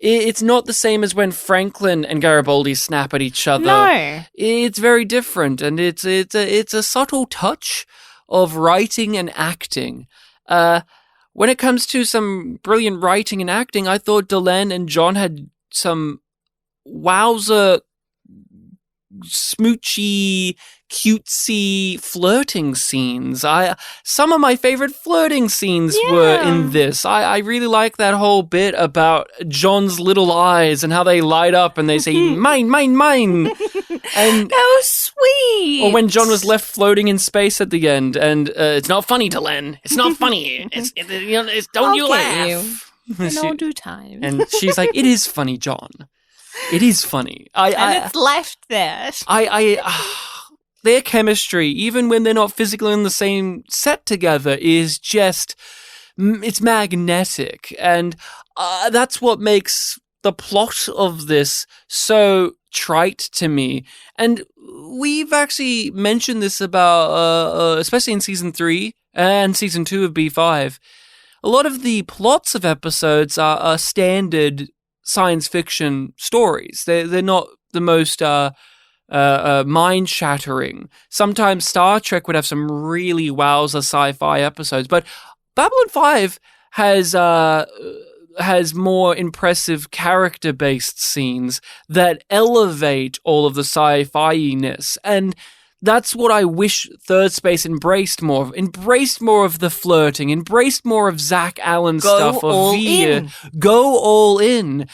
it's not the same as when Franklin and Garibaldi snap at each other. No. It's very different, and it's a subtle touch of writing and acting. When it comes to some brilliant writing and acting, I thought Delenn and John had some wowzer, smoochy, cutesy flirting scenes. Some of my favorite flirting scenes were in this. I really like that whole bit about John's little eyes and how they light up and they say, mine, mine, mine. And that was sweet. Or when John was left floating in space at the end and it's not funny, Delenn. It's not funny. Don't you laugh. In all due time. And she's like, it is funny, John. It is funny. It's left there. Their chemistry, even when they're not physically in the same set together, is just, it's magnetic. And that's what makes the plot of this so trite to me. And we've actually mentioned this about, especially in season 3 and season 2 of B5, a lot of the plots of episodes are standard science fiction stories. They're not the most mind-shattering. Sometimes Star Trek would have some really wowza sci-fi episodes, but Babylon 5 has more impressive character-based scenes that elevate all of the sci-fi-ness, and that's what I wish Thirdspace embraced more of. Embraced more of the flirting. Embraced more of Zach Allen stuff. Or Veer. Go all in.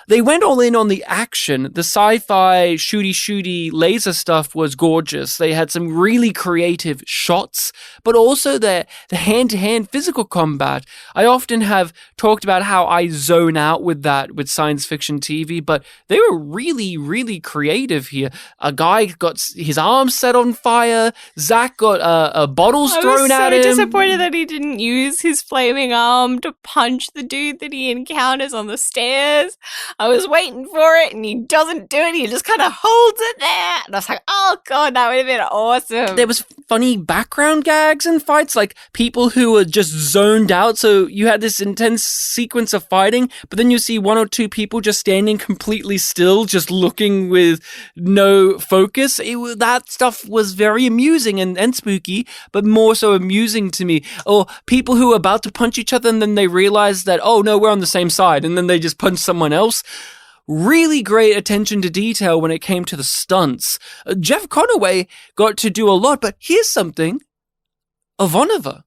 They went all in on the action. The sci-fi shooty laser stuff was gorgeous. They had some really creative shots, but also the hand-to-hand physical combat. I often have talked about how I zone out with that with science fiction TV, but they were really, really creative here. A guy got his arm arm set on fire. Zach got bottles thrown at him. I was so disappointed that he didn't use his flaming arm to punch the dude that he encounters on the stairs. I was waiting for it, and he doesn't do it. He just kind of holds it there. And I was like, oh, God, that would have been awesome. There was funny background gags and fights, like people who were just zoned out. So you had this intense sequence of fighting, but then you see one or two people just standing completely still, just looking with no focus. That stuff was very amusing and spooky, but more so amusing to me. Or people who are about to punch each other and then they realize that, oh no, we're on the same side, and then they just punch someone else. Really great attention to detail when it came to the stunts. Jeff Conaway got to do a lot, but here's something. Ivanova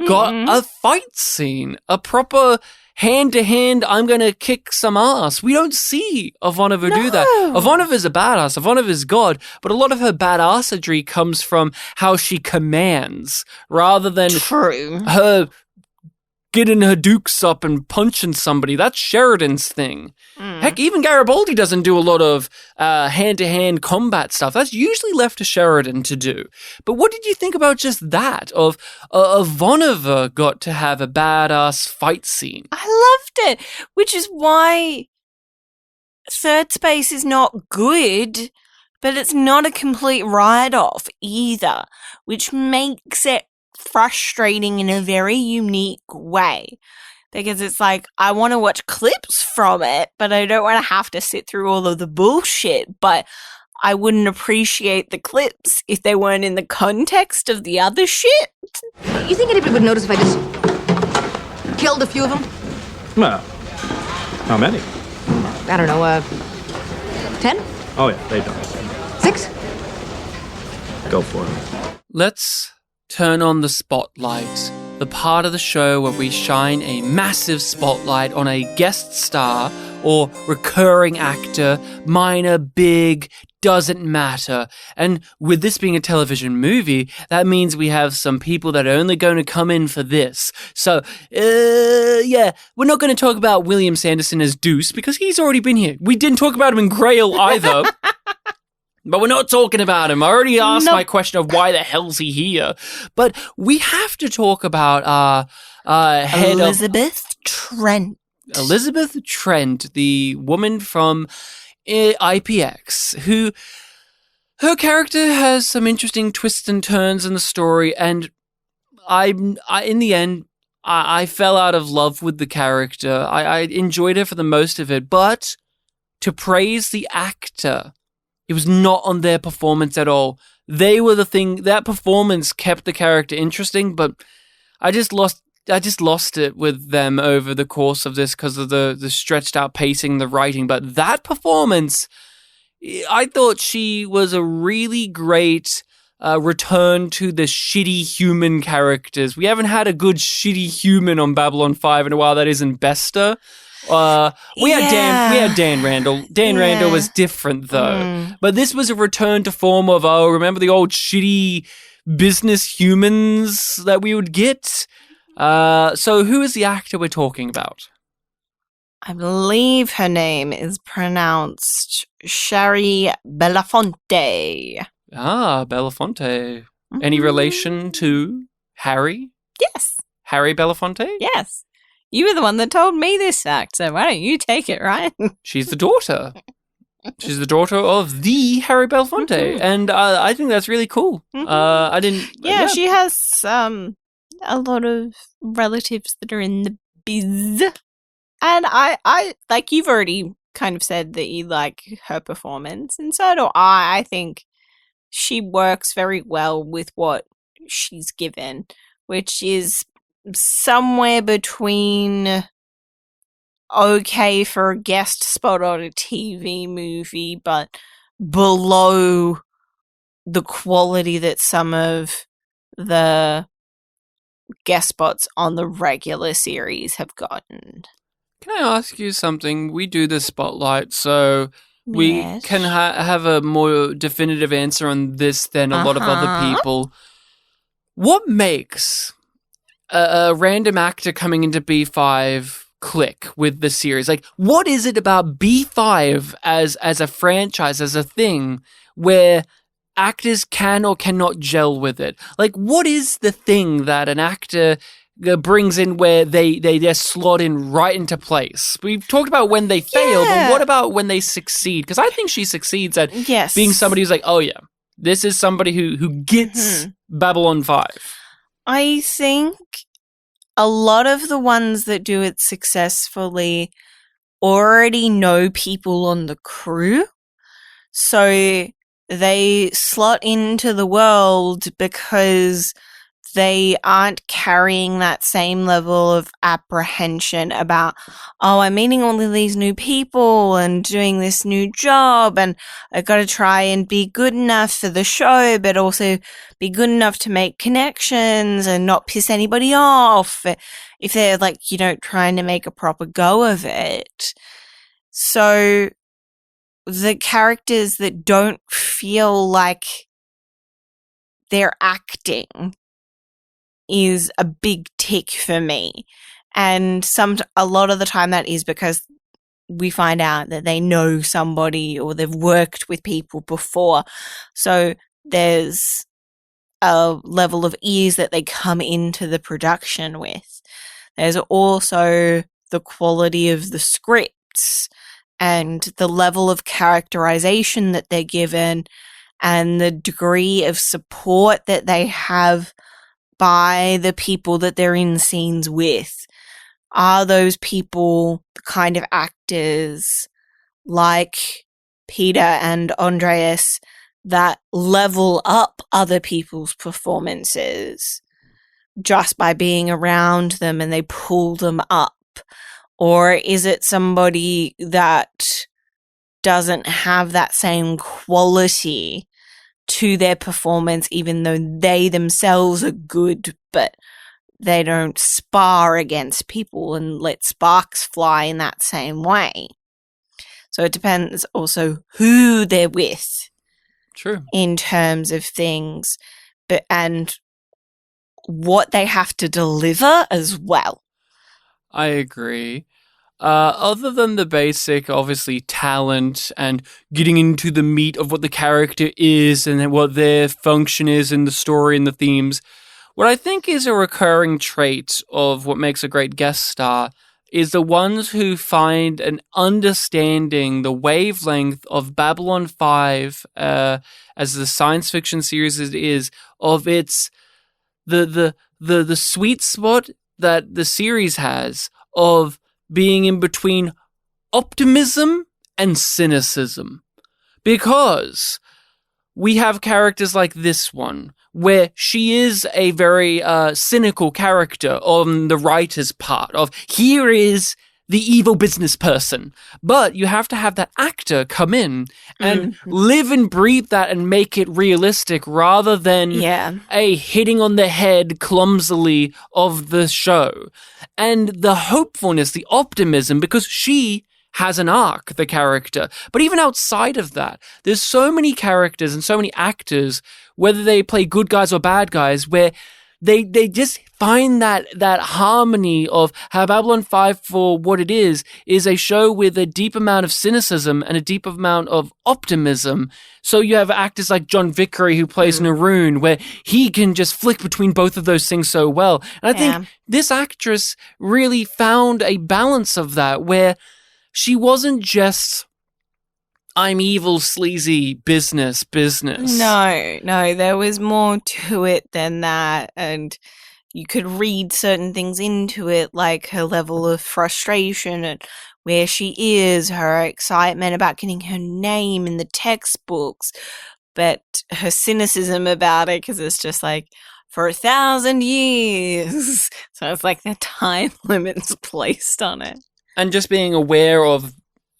got a fight scene, a proper hand-to-hand, I'm going to kick some ass. We don't see Ivanova do that. Ivanova's a badass. Ivanova's God. But a lot of her badassery comes from how she commands rather than her getting her dukes up and punching somebody. That's Sheridan's thing. Heck, even Garibaldi doesn't do a lot of hand-to-hand combat stuff. That's usually left to Sheridan to do. But what did you think about just that, of Ivanova got to have a badass fight scene? I loved it, which is why Thirdspace is not good, but it's not a complete write-off either, which makes it frustrating in a very unique way, because it's like, I want to watch clips from it, but I don't want to have to sit through all of the bullshit. But I wouldn't appreciate the clips if they weren't in the context of the other shit. You think anybody would notice if I just killed a few of them? Well, how many? I don't know, 10? Oh yeah, they don't. 6? Go for it. Let's turn on the spotlight, the part of the show where we shine a massive spotlight on a guest star or recurring actor, minor, big, doesn't matter. And with this being a television movie, that means we have some people that are only going to come in for this. So, we're not going to talk about William Sanderson as Deuce because he's already been here. We didn't talk about him in Grail either. But we're not talking about him. I already asked my question of why the hell's he here. But we have to talk about our head Elizabeth Trent. Elizabeth Trent, the woman from IPX, who her character has some interesting twists and turns in the story, and I in the end, I fell out of love with the character. I enjoyed her for the most of it, but to praise the actor, it was not on their performance at all. They were the thing. That performance kept the character interesting, but I just lost it with them over the course of this because of the stretched out pacing, the writing. But that performance, I thought she was a really great return to the shitty human characters. We haven't had a good shitty human on Babylon 5 in a while. That isn't Bester. We had Dan Randall. Dan Randall was different though. But this was a return to form of, remember the old shitty business humans that we would get? So who is the actor we're talking about? I believe her name is pronounced Shari Belafonte. Belafonte. Any relation to Harry? Yes. Harry Belafonte? Yes. You were the one that told me this fact, so why don't you take it, Ryan? She's the daughter. She's the daughter of the Harry Belafonte, and I think that's really cool. I didn't... Yeah, she has a lot of relatives that are in the biz. And I like, you've already kind of said that you like her performance, and so do I. I think she works very well with what she's given, which is somewhere between okay for a guest spot on a TV movie, but below the quality that some of the guest spots on the regular series have gotten. Can I ask you something? We do the spotlight, so we can have a more definitive answer on this than a lot of other people. What makes a random actor coming into B5 click with the series? Like, what is it about B5 as a franchise, as a thing, where actors can or cannot gel with it. Like, what is the thing that an actor brings in where they just slot in right into place? We've talked about when they fail, but what about when they succeed? Because I think she succeeds at being somebody who's like, oh yeah, this is somebody who gets Babylon 5. I think a lot of the ones that do it successfully already know people on the crew. So they slot into the world because they aren't carrying that same level of apprehension about, oh, I'm meeting all of these new people and doing this new job, and I've got to try and be good enough for the show, but also be good enough to make connections and not piss anybody off if they're like, trying to make a proper go of it. So the characters that don't feel like they're acting is a big tick for me. And a lot of the time that is because we find out that they know somebody or they've worked with people before. So there's a level of ease that they come into the production with. There's also the quality of the scripts and the level of characterization that they're given and the degree of support that they have by the people that they're in scenes with. Are those people the kind of actors like Peter and Andreas that level up other people's performances just by being around them and they pull them up? Or is it somebody that doesn't have that same quality to their performance, even though they themselves are good, but they don't spar against people and let sparks fly in that same way? So it depends also who they're with. True. In terms of things, and what they have to deliver as well. I agree. Other than the basic, obviously, talent and getting into the meat of what the character is and what their function is in the story and the themes, what I think is a recurring trait of what makes a great guest star is the ones who find an understanding the wavelength of Babylon 5 as the science fiction series it is, of its the sweet spot that the series has of being in between optimism and cynicism. Because we have characters like this one, where she is a very cynical character on the writer's part of, here is the evil business person. But you have to have that actor come in and live and breathe that and make it realistic rather than a hitting on the head clumsily of the show. And the hopefulness, the optimism, because she has an arc, the character. But even outside of that, there's so many characters and so many actors, whether they play good guys or bad guys, where they just find that harmony of how Babylon 5, for what it is a show with a deep amount of cynicism and a deep amount of optimism. So you have actors like John Vickery, who plays Naroon, where he can just flick between both of those things so well. And I think this actress really found a balance of that, where she wasn't just, I'm evil, sleazy, business. No, there was more to it than that. And you could read certain things into it, like her level of frustration and where she is, her excitement about getting her name in the textbooks, but her cynicism about it, because it's just like, for 1,000 years. So it's like the time limit's placed on it. And just being aware of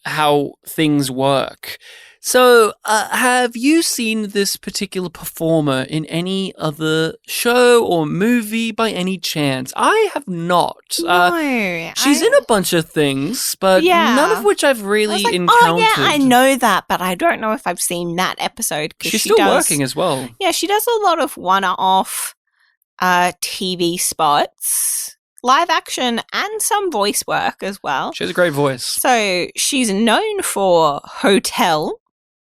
how things work. So, have you seen this particular performer in any other show or movie by any chance? I have not. No. She's in a bunch of things, but none of which I've really encountered. Oh, yeah, I know that, but I don't know if I've seen that episode. She's still working as well. Yeah, she does a lot of one-off TV spots, live action, and some voice work as well. She has a great voice. So she's known for Hotel,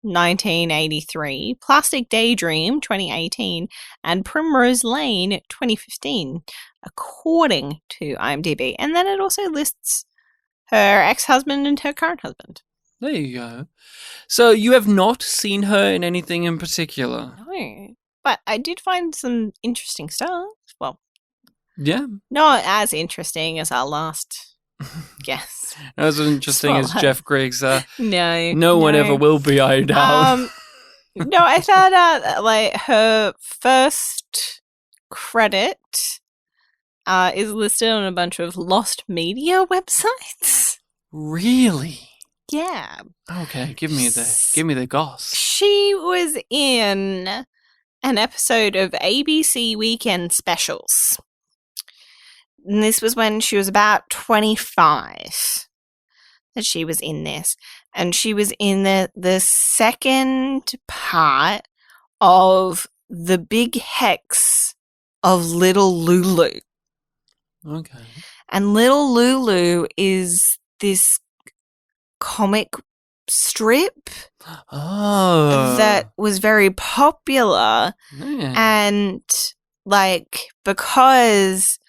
1983, Plastic Daydream 2018, and Primrose Lane 2015, according to IMDb. And then it also lists her ex-husband and her current husband. There you go. So you have not seen her in anything in particular? No. But I did find some interesting stuff. Well, yeah. Not as interesting as our last guess. Not as interesting as Jeff Griggs. No one ever will be, I doubt. No, I found out that, like, her first credit is listed on a bunch of lost media websites. Really? Yeah. Okay, give me the goss. She was in an episode of ABC Weekend Specials. And this was when she was about 25 that she was in this. And she was in the second part of The Big Hex of Little Lulu. Okay. And Little Lulu is this comic strip that was very popular. Yeah. And, like, because...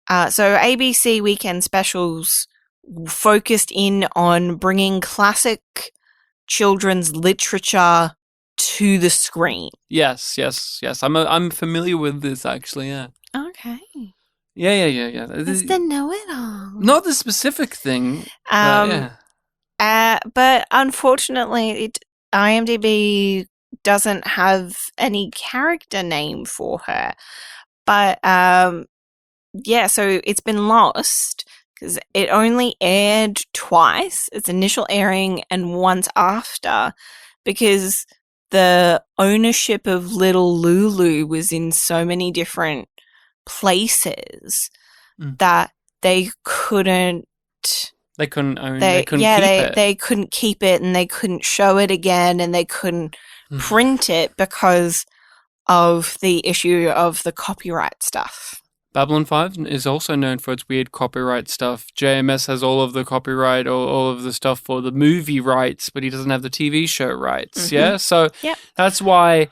so ABC Weekend Specials focused in on bringing classic children's literature to the screen. Yes. I'm familiar with this, actually, yeah. Okay. Yeah. It's the know-it-all. Not the specific thing. Yeah. But unfortunately, IMDb doesn't have any character name for her. But, yeah, so it's been lost because it only aired twice, its initial airing and once after, because the ownership of Little Lulu was in so many different places that they couldn't keep it. They couldn't keep it, and they couldn't show it again, and they couldn't print it because of the issue of the copyright stuff. Babylon 5 is also known for its weird copyright stuff. JMS has all of the copyright, or all of the stuff for the movie rights, but he doesn't have the TV show rights, yeah? So that's why,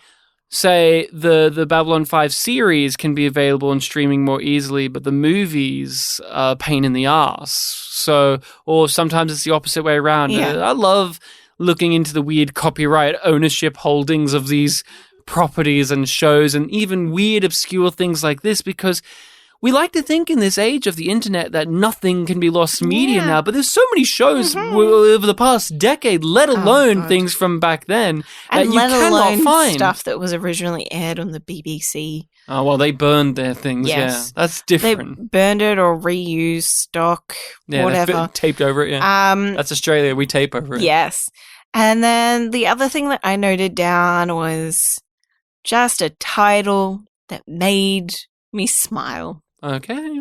say, the Babylon 5 series can be available and streaming more easily, but the movies are a pain in the ass. So, or sometimes it's the opposite way around. Yeah. I love looking into the weird copyright ownership holdings of these properties and shows, and even weird obscure things like this, because we like to think in this age of the internet that nothing can be lost media now, but there's so many shows over the past decade, let alone things from back then, and that you cannot find. Stuff that was originally aired on the BBC. Oh, well, they burned their things, Yes. yeah. That's different. They burned it or reused stock, whatever. Taped over it, yeah. That's Australia, we tape over it. Yes. And then the other thing that I noted down was just a title that made me smile. Okay.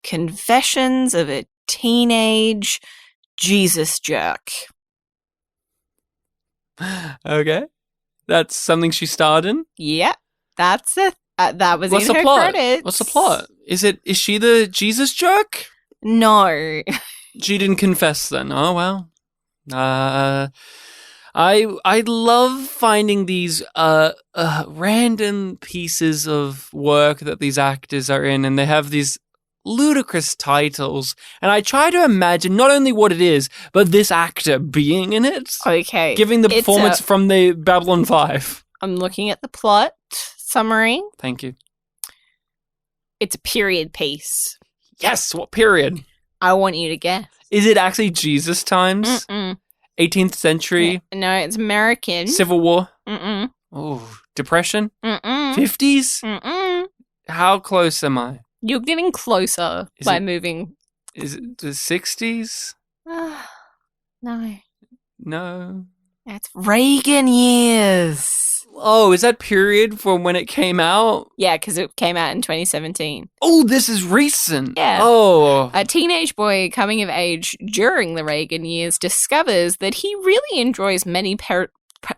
Confessions of a Teenage Jesus Jerk. Okay. That's something she starred in? Yep. That's it. That was What's in the her plot? credits. What's the plot? Is she the Jesus jerk? No. She didn't confess then. Oh, well. I love finding these random pieces of work that these actors are in, and they have these ludicrous titles. And I try to imagine not only what it is, but this actor being in it. Okay. Giving the performance from the Babylon 5. I'm looking at the plot summary. Thank you. It's a period piece. Yes, what period? I want you to guess. Is it actually Jesus times? Mm-mm. 18th century? No, it's American. Civil War? Mm-mm. Oh, Depression? Mm-mm. 50s? Mm-mm. How close am I? You're getting closer moving. Is it the 60s? No. No. That's Reagan years. Oh, is that period from when it came out? Yeah, because it came out in 2017. Oh, this is recent. Yeah. Oh. A teenage boy coming of age during the Reagan years discovers that he really enjoys many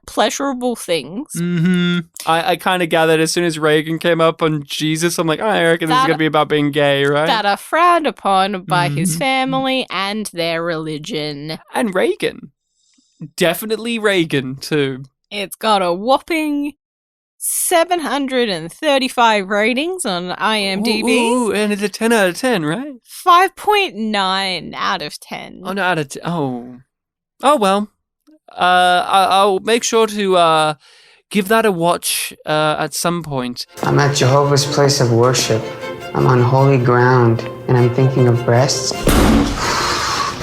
pleasurable things. Mm-hmm. I kind of gathered as soon as Reagan came up on Jesus, I'm like, I reckon this is going to be about being gay, right? That are frowned upon by his family and their religion. And Reagan. Definitely Reagan, too. It's got a whopping 735 ratings on IMDb. Ooh, and it's a 10 out of 10, right? 5.9 out of 10. Oh, no, out of 10. Oh, well. I'll make sure to give that a watch at some point. I'm at Jehovah's place of worship. I'm on holy ground, and I'm thinking of breasts.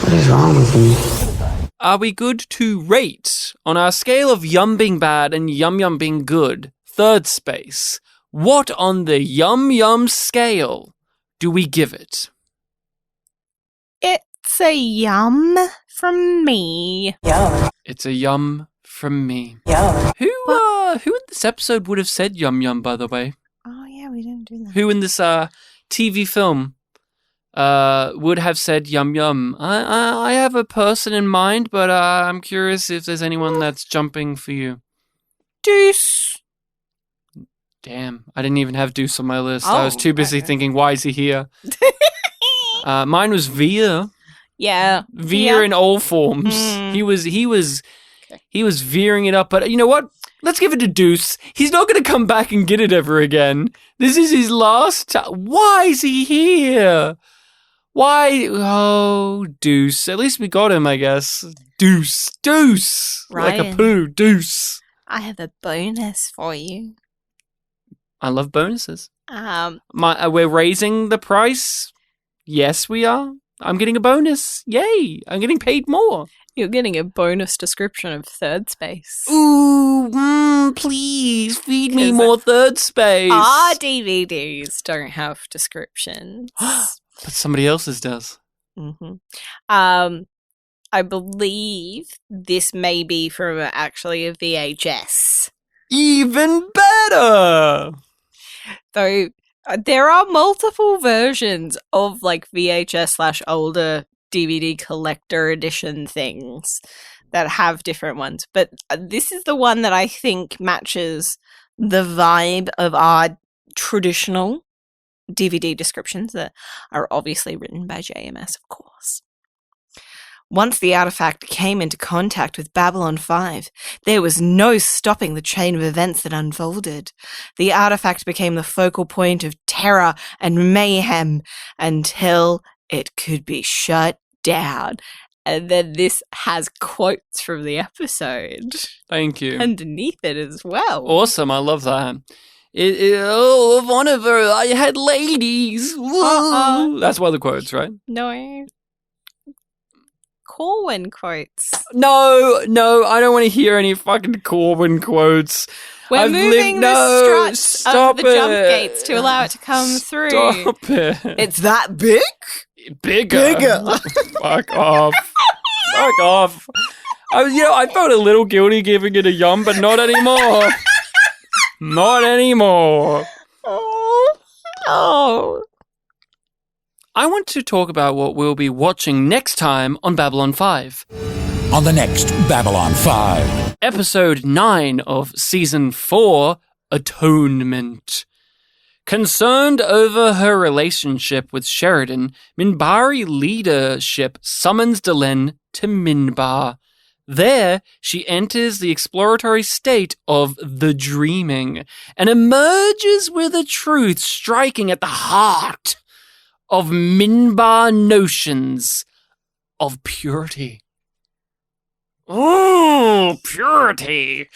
What is wrong with me? Are we good to rate on our scale of Yum being bad and Yum Yum being good? Thirdspace. What on the Yum Yum scale do we give it? It's a yum from me. It's a yum from me. Who in this episode would have said Yum Yum, by the way? Oh, yeah, we didn't do that. Who in this TV film would have said Yum Yum? I have a person in mind, but I'm curious if there's anyone that's jumping for you. Deuce. Damn, I didn't even have Deuce on my list. I was too busy okay. thinking, why is he here? Mine was Veer. Yeah. Veer in all forms. He was veering it up, but you know what? Let's give it to Deuce. He's not going to come back and get it ever again. This is his last time. Why is he here? Why? Oh, Deuce. At least we got him, I guess. Deuce. Like a Ryan. poo. Deuce. I have a bonus for you. I love bonuses. You're We're raising the price. Yes, we are. I'm getting a bonus. Yay. I'm getting paid more. getting a bonus description of Thirdspace. Ooh, please feed me 'Cause more Thirdspace. Our DVDs don't have descriptions. But somebody else's does. I believe this may be from actually a VHS. Even better. Though there are multiple versions of like VHS / older DVD collector edition things that have different ones. But this is the one that I think matches the vibe of our traditional DVD descriptions that are obviously written by JMS, of course. Once the artifact came into contact with Babylon 5, there was no stopping the chain of events that unfolded. The artifact became the focal point of terror and mayhem until it could be shut down. And then this has quotes from the episode Thank you. underneath it as well. Awesome. I love that. Oh, one of her, I had ladies. Woo. That's one of the quotes, right? No. Corwin quotes. No, I don't want to hear any fucking Corbin quotes. We're moving the strut of the jump gates to allow it to come through. Stop it. It's that big? Bigger. Fuck off. Fuck off. I felt a little guilty giving it a yum, but not anymore. Not anymore. Oh. I want to talk about what we'll be watching next time on Babylon 5. On the next Babylon 5. Episode 9 of Season 4, Atonement. Concerned over her relationship with Sheridan, Mbryo leadership summons Delenn to Minbar. There, she enters the exploratory state of the dreaming and emerges with a truth striking at the heart of Minbar notions of purity. Oh, purity.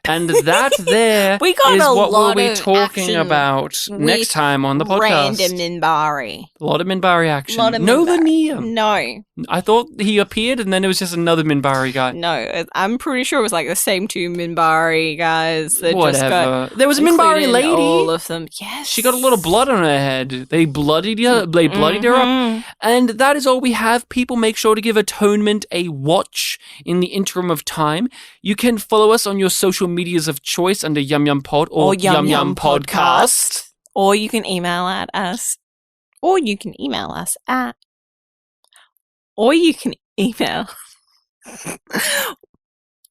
And that there We got is a what we'll lot be of talking action about next time on the podcast. Random Minbari. A lot of Minbari action. Lot of No Minbari. Linear. No. I thought he appeared and then it was just another Minbari guy. No. I'm pretty sure it was like the same two Minbari guys that just Whatever. got There was a Minbari included in lady. all of them. Yes. She got a lot of blood on her head. They bloodied her. They bloodied her up. And that is all we have. People, make sure to give Atonement a watch in the interim of time. You can follow us on your social medias of choice under YumYumPod or YumYumPodcast. Or you can email at us. Or you can email us at. Or you can email.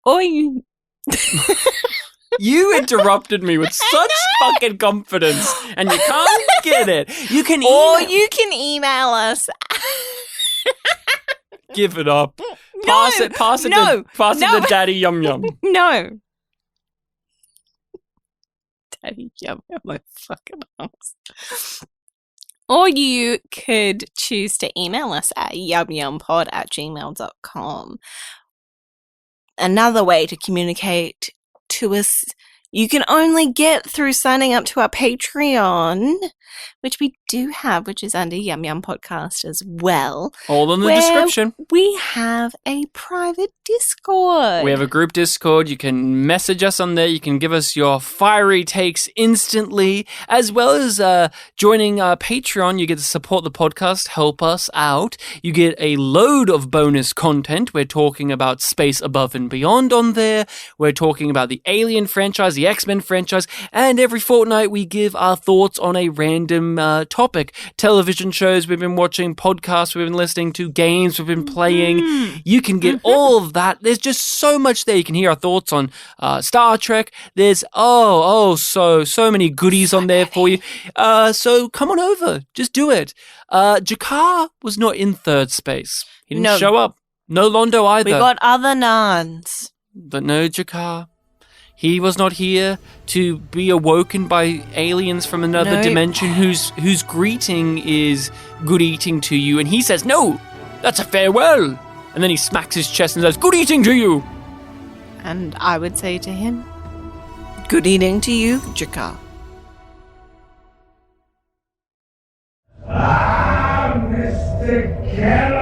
Or you. You interrupted me with such fucking confidence, and you can't get it. You can Or email. you can email us. Give it up. Pass it to Daddy Yum Yum. No. Daddy Yum Yum, my fucking ass. Or you could choose to email us at yumyumpod@gmail.com. Another way to communicate to us, you can only get through signing up to our Patreon, which we do have, which is under YumYumPodcast as well. All in the description. We have a private Discord. We have a group Discord. You can message us on there. You can give us your fiery takes instantly, as well as joining our Patreon. You get to support the podcast, help us out. You get a load of bonus content. We're talking about Space Above and Beyond on there. We're talking about the Alien franchise, the X-Men franchise, and every fortnight we give our thoughts on a random topic. Television shows we've been watching, podcasts we've been listening to, games we've been playing. You can get all of that. There's just so much there. You can hear our thoughts on Star Trek. There's so many goodies on there for you. So come on over. Just do it. Jakar was not in Thirdspace. He didn't show up. No Londo either. We got other nuns. But no Jakar. He was not here to be awoken by aliens from another dimension whose greeting is good eating to you. And he says, no, that's a farewell. And then he smacks his chest and says, good eating to you. And I would say to him, good eating to you, Jakar. Mr. Kelly.